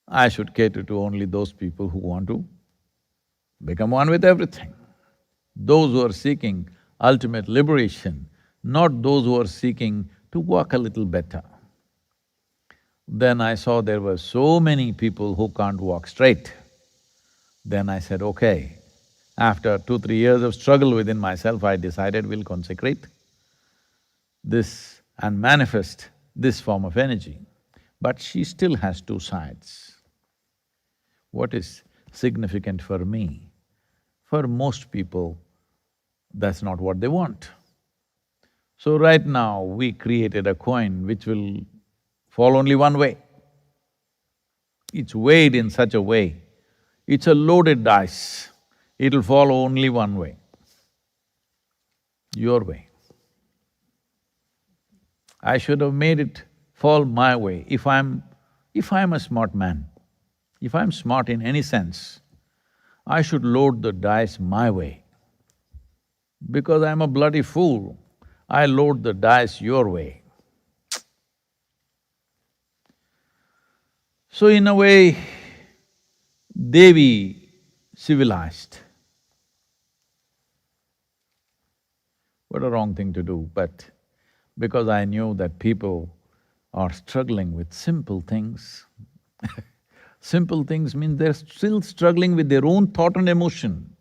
I should cater to only those people who want to become one with everything. Those who are seeking ultimate liberation, not those who are seeking to walk a little better. Then I saw there were so many people who can't walk straight. Then I said, okay, after 2, 3 years of struggle within myself, I decided we'll consecrate this and manifest this form of energy. But she still has two sides. What is significant for me? For most people, that's not what they want. So right now, we created a coin which will fall only one way. It's weighed in such a way, it's a loaded dice, it'll fall only one way, your way. I should have made it fall my way. If I'm a smart man, if I'm smart in any sense, I should load the dice my way. Because I'm a bloody fool, I load the dice your way. So in a way, Devi civilized. What a wrong thing to do, but because I knew that people are struggling with simple things. Simple things mean they're still struggling with their own thought and emotion.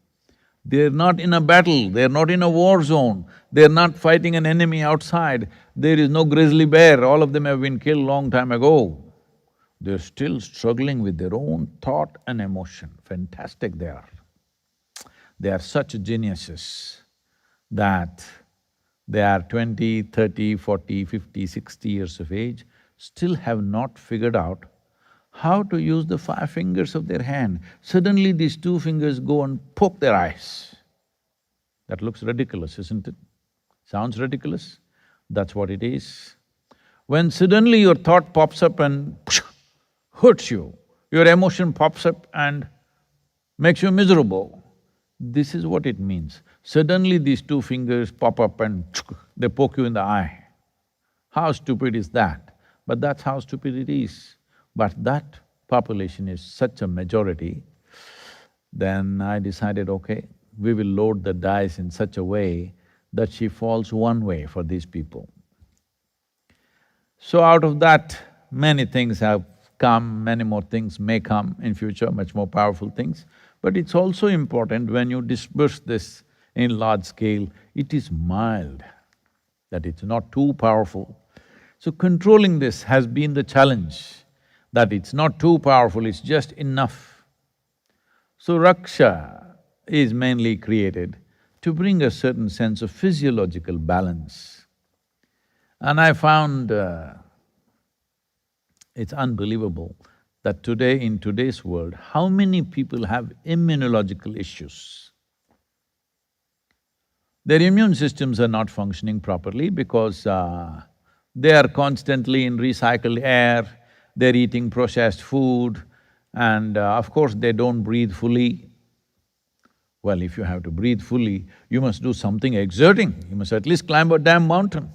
They're not in a battle, they're not in a war zone, they're not fighting an enemy outside. There is no grizzly bear, all of them have been killed long time ago. They're still struggling with their own thought and emotion. Fantastic they are. They are such geniuses that they are 20, 30, 40, 50, 60 years of age, still have not figured out how to use the 5 fingers of their hand. Suddenly these 2 fingers go and poke their eyes. That looks ridiculous, isn't it? Sounds ridiculous? That's what it is. When suddenly your thought pops up and hurts you, your emotion pops up and makes you miserable, this is what it means. Suddenly these 2 fingers pop up and they poke you in the eye. How stupid is that? But that's how stupid it is. But that population is such a majority, then I decided, okay, we will load the dice in such a way that she falls one way for these people. So out of that, many things have come, many more things may come in future, much more powerful things. But it's also important when you disperse this in large scale, it is mild, that it's not too powerful. So controlling this has been the challenge, that it's not too powerful, it's just enough. So Raksha is mainly created to bring a certain sense of physiological balance. And I found it's unbelievable that today, in today's world, how many people have immunological issues. Their immune systems are not functioning properly because they are constantly in recycled air, they're eating processed food, and of course they don't breathe fully. Well, if you have to breathe fully, you must do something exerting, you must at least climb a damn mountain.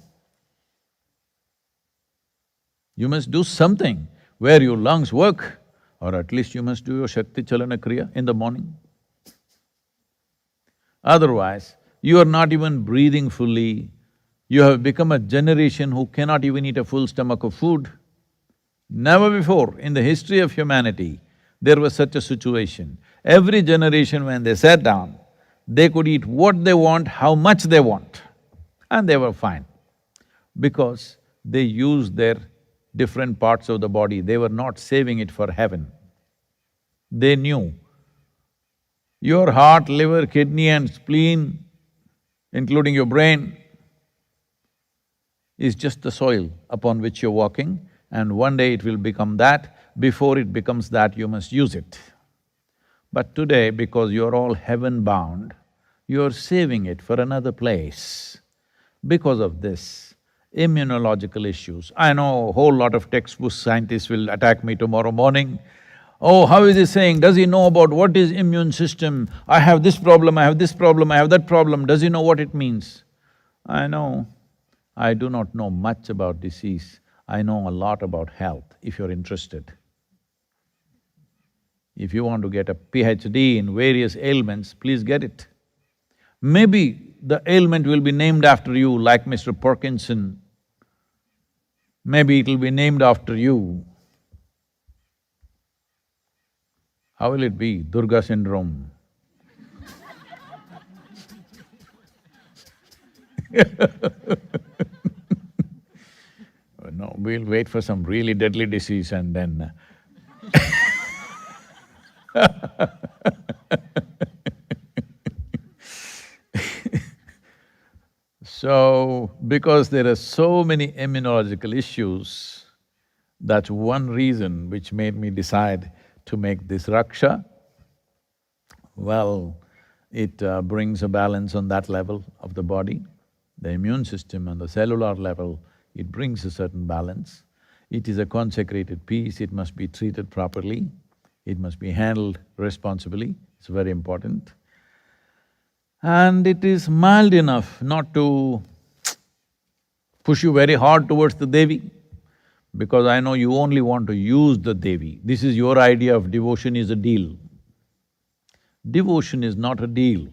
You must do something where your lungs work, or at least you must do your Shakti Chalana Kriya in the morning. Otherwise, you are not even breathing fully, you have become a generation who cannot even eat a full stomach of food. Never before in the history of humanity, there was such a situation. Every generation when they sat down, they could eat what they want, how much they want, and they were fine. Because they used their different parts of the body, they were not saving it for heaven. They knew your heart, liver, kidney and spleen, including your brain, is just the soil upon which you're walking, and one day it will become that. Before it becomes that, you must use it. But today, because you're all heaven-bound, you're saving it for another place. Because of this, immunological issues. I know a whole lot of textbook scientists will attack me tomorrow morning. Oh, how is he saying? Does he know about what is immune system? I have this problem, I have this problem, I have that problem, does he know what it means? I know, I do not know much about disease, I know a lot about health, if you're interested. If you want to get a PhD in various ailments, please get it. Maybe the ailment will be named after you, like Mr. Parkinson. Maybe it'll be named after you. How will it be? Durga syndrome. No, we'll wait for some really deadly disease and then So, because there are so many immunological issues, that's one reason which made me decide to make this Raksha. Well, it brings a balance on that level of the body. The immune system on the cellular level, it brings a certain balance. It is a consecrated piece, it must be treated properly, it must be handled responsibly, it's very important. And it is mild enough not to push you very hard towards the Devi, because I know you only want to use the Devi. This is your idea of devotion is a deal. Devotion is not a deal.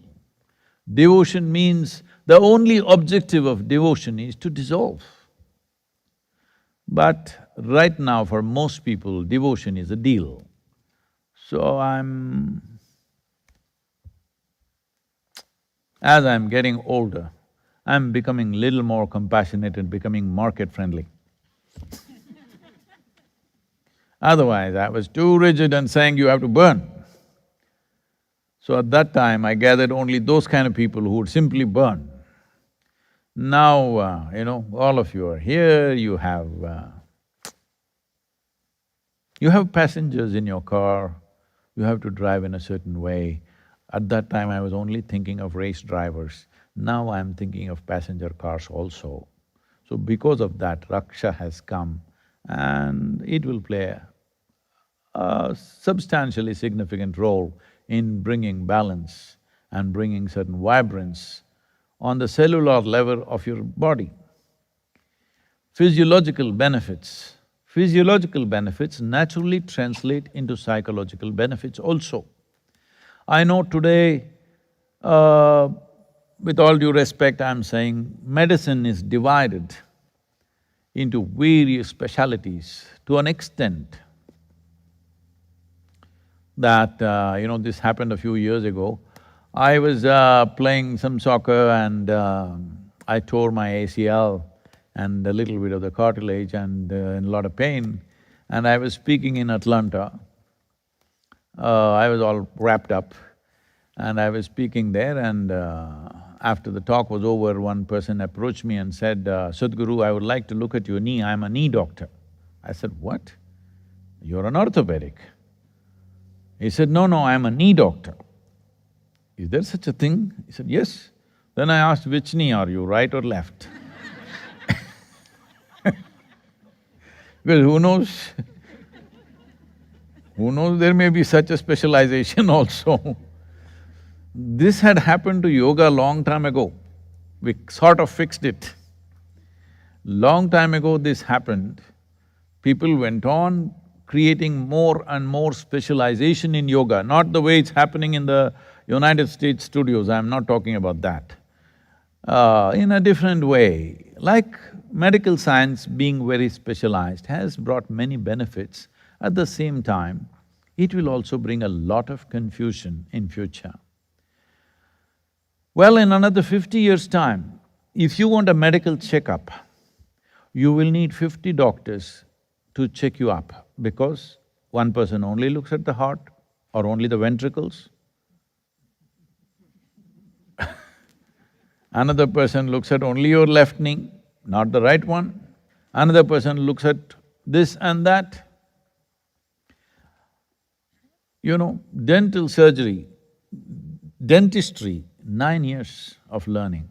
Devotion means the only objective of devotion is to dissolve. But right now for most people, devotion is a deal. So as I'm getting older, I'm becoming little more compassionate and becoming market-friendly. Otherwise, I was too rigid and saying you have to burn. So at that time, I gathered only those kind of people who would simply burn. Now, all of you are here, you have passengers in your car, you have to drive in a certain way. At that time, I was only thinking of race drivers. Now I'm thinking of passenger cars also. So because of that, Raksha has come and it will play a substantially significant role in bringing balance and bringing certain vibrance on the cellular level of your body. Physiological benefits naturally translate into psychological benefits also. I know today, with all due respect, I'm saying medicine is divided into various specialities to an extent that, this happened a few years ago. I was playing some soccer and I tore my ACL and a little bit of the cartilage and in a lot of pain. And I was speaking in Atlanta. I was all wrapped up and I was speaking there and after the talk was over, one person approached me and said, Sadhguru, I would like to look at your knee, I'm a knee doctor. I said, what? You're an orthopedic. He said, no, I'm a knee doctor. Is there such a thing? He said, yes. Then I asked, which knee are you, right or left? Well, who knows? Who knows, there may be such a specialization also. This had happened to yoga long time ago. We sort of fixed it. Long time ago this happened, people went on creating more and more specialization in yoga, not the way it's happening in the United States studios, I'm not talking about that. In a different way, like medical science being very specialized has brought many benefits. At the same time, it will also bring a lot of confusion in future. Well, in another 50 years' time, if you want a medical checkup, you will need 50 doctors to check you up because one person only looks at the heart or only the ventricles. Another person looks at only your left knee, not the right one. Another person looks at this and that. Dental surgery, dentistry, 9 years of learning.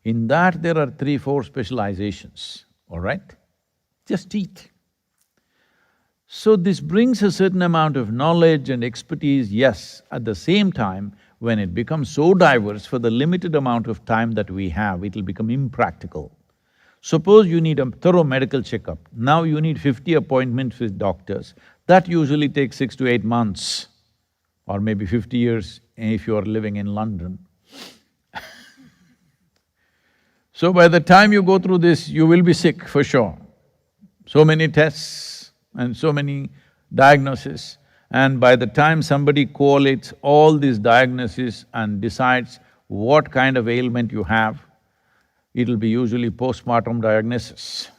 In that there are 3-4 specializations, all right? Just teeth. So this brings a certain amount of knowledge and expertise, yes. At the same time, when it becomes so diverse, for the limited amount of time that we have, it'll become impractical. Suppose you need a thorough medical checkup, now you need 50 appointments with doctors. That usually takes 6 to 8 months or maybe 50 years if you are living in London. So by the time you go through this, you will be sick for sure. So many tests and so many diagnoses, And by the time somebody collates all these diagnoses and decides what kind of ailment you have, it'll be usually postmortem diagnosis.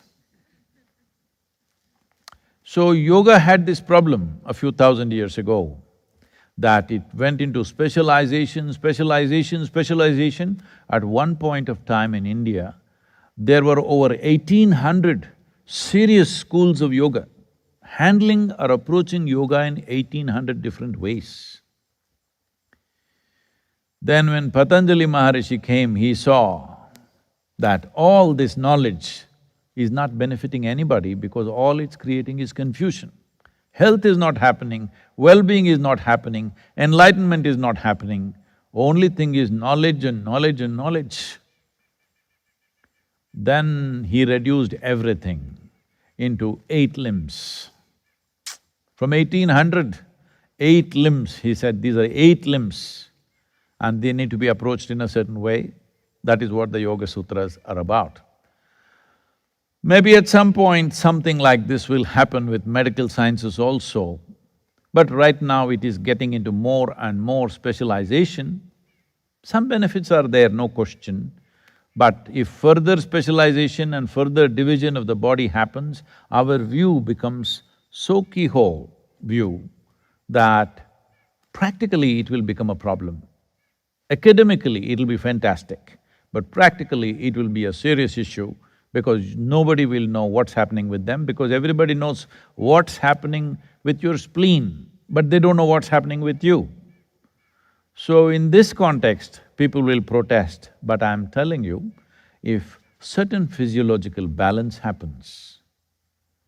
So yoga had this problem a few thousand years ago, that it went into specialization, specialization, specialization. At one point of time in India, there were over 1800 serious schools of yoga, handling or approaching yoga in 1800 different ways. Then when Patanjali Maharishi came, he saw that all this knowledge is not benefiting anybody because all it's creating is confusion. Health is not happening, well-being is not happening, enlightenment is not happening. Only thing is knowledge and knowledge and knowledge. Then he reduced everything into 8 limbs. From 1800, 8 limbs, he said, these are 8 limbs and they need to be approached in a certain way. That is what the Yoga Sutras are about. Maybe at some point something like this will happen with medical sciences also, but right now it is getting into more and more specialization. Some benefits are there, no question, but if further specialization and further division of the body happens, our view becomes so keyhole view that practically it will become a problem. Academically, it'll be fantastic, but practically it will be a serious issue because nobody will know what's happening with them, because everybody knows what's happening with your spleen, but they don't know what's happening with you. So in this context, people will protest, but I'm telling you, if certain physiological balance happens,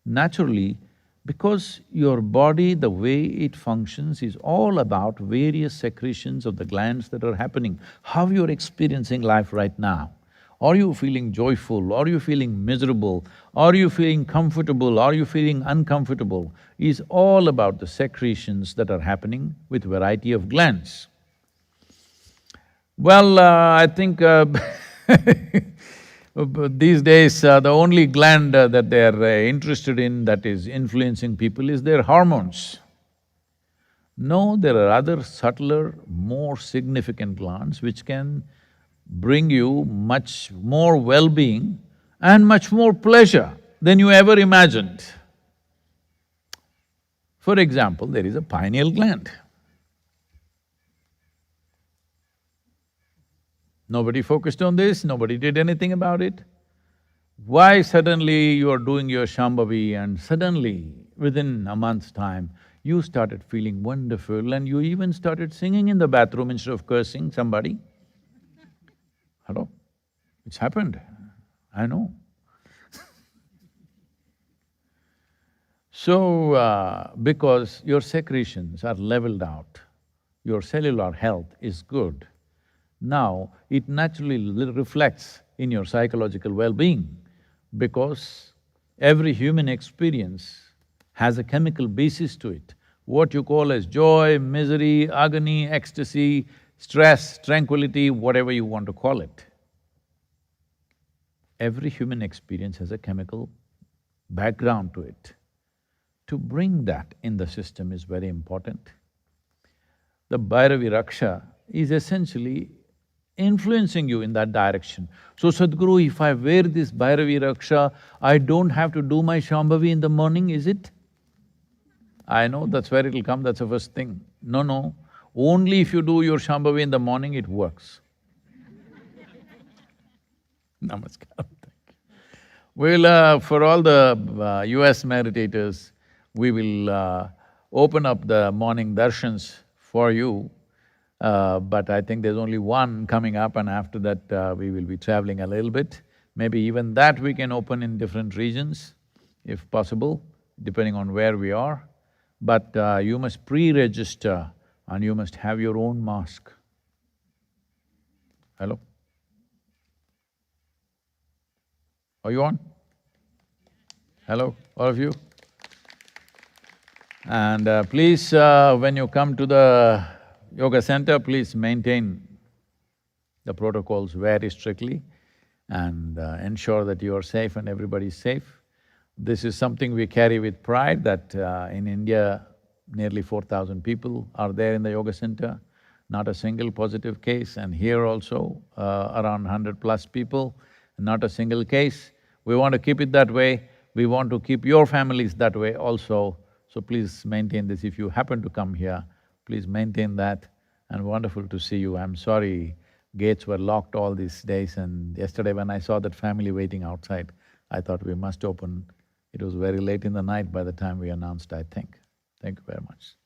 naturally, because your body, the way it functions is all about various secretions of the glands that are happening. How you're experiencing life right now. Are you feeling joyful? Are you feeling miserable? Are you feeling comfortable? Are you feeling uncomfortable? Is all about the secretions that are happening with variety of glands. Well, I think these days, the only gland that they're interested in that is influencing people is their hormones. No, there are other subtler, more significant glands which can bring you much more well-being and much more pleasure than you ever imagined. For example, there is a pineal gland. Nobody focused on this, nobody did anything about it. Why suddenly you are doing your Shambhavi and suddenly, within a month's time, you started feeling wonderful and you even started singing in the bathroom instead of cursing somebody? Hello? It's happened, I know. So, because your secretions are leveled out, your cellular health is good, now it naturally reflects in your psychological well-being, because every human experience has a chemical basis to it. What you call as joy, misery, agony, ecstasy, stress, tranquility, whatever you want to call it. Every human experience has a chemical background to it. To bring that in the system is very important. The Bhairavi Raksha is essentially influencing you in that direction. So Sadhguru, if I wear this Bhairavi Raksha, I don't have to do my Shambhavi in the morning, is it? I know that's where it'll come, that's the first thing. No, only if you do your Shambhavi in the morning, it works. Namaskar, thank you. We'll, for all the US meditators, we will open up the morning darshans for you, but I think there's only one coming up and after that we will be traveling a little bit. Maybe even that we can open in different regions, if possible, depending on where we are. But you must pre-register and you must have your own mask. Hello? Are you on? Hello, all of you? And please, when you come to the yoga center, please maintain the protocols very strictly and ensure that you are safe and everybody is safe. This is something we carry with pride that in India, nearly 4,000 people are there in the yoga center, not a single positive case, and here also around 100 plus people, not a single case. We want to keep it that way, we want to keep your families that way also, so please maintain this. If you happen to come here, please maintain that, and wonderful to see you. I'm sorry gates were locked all these days, and yesterday when I saw that family waiting outside, I thought we must open. It was very late in the night by the time we announced, I think. Thank you very much.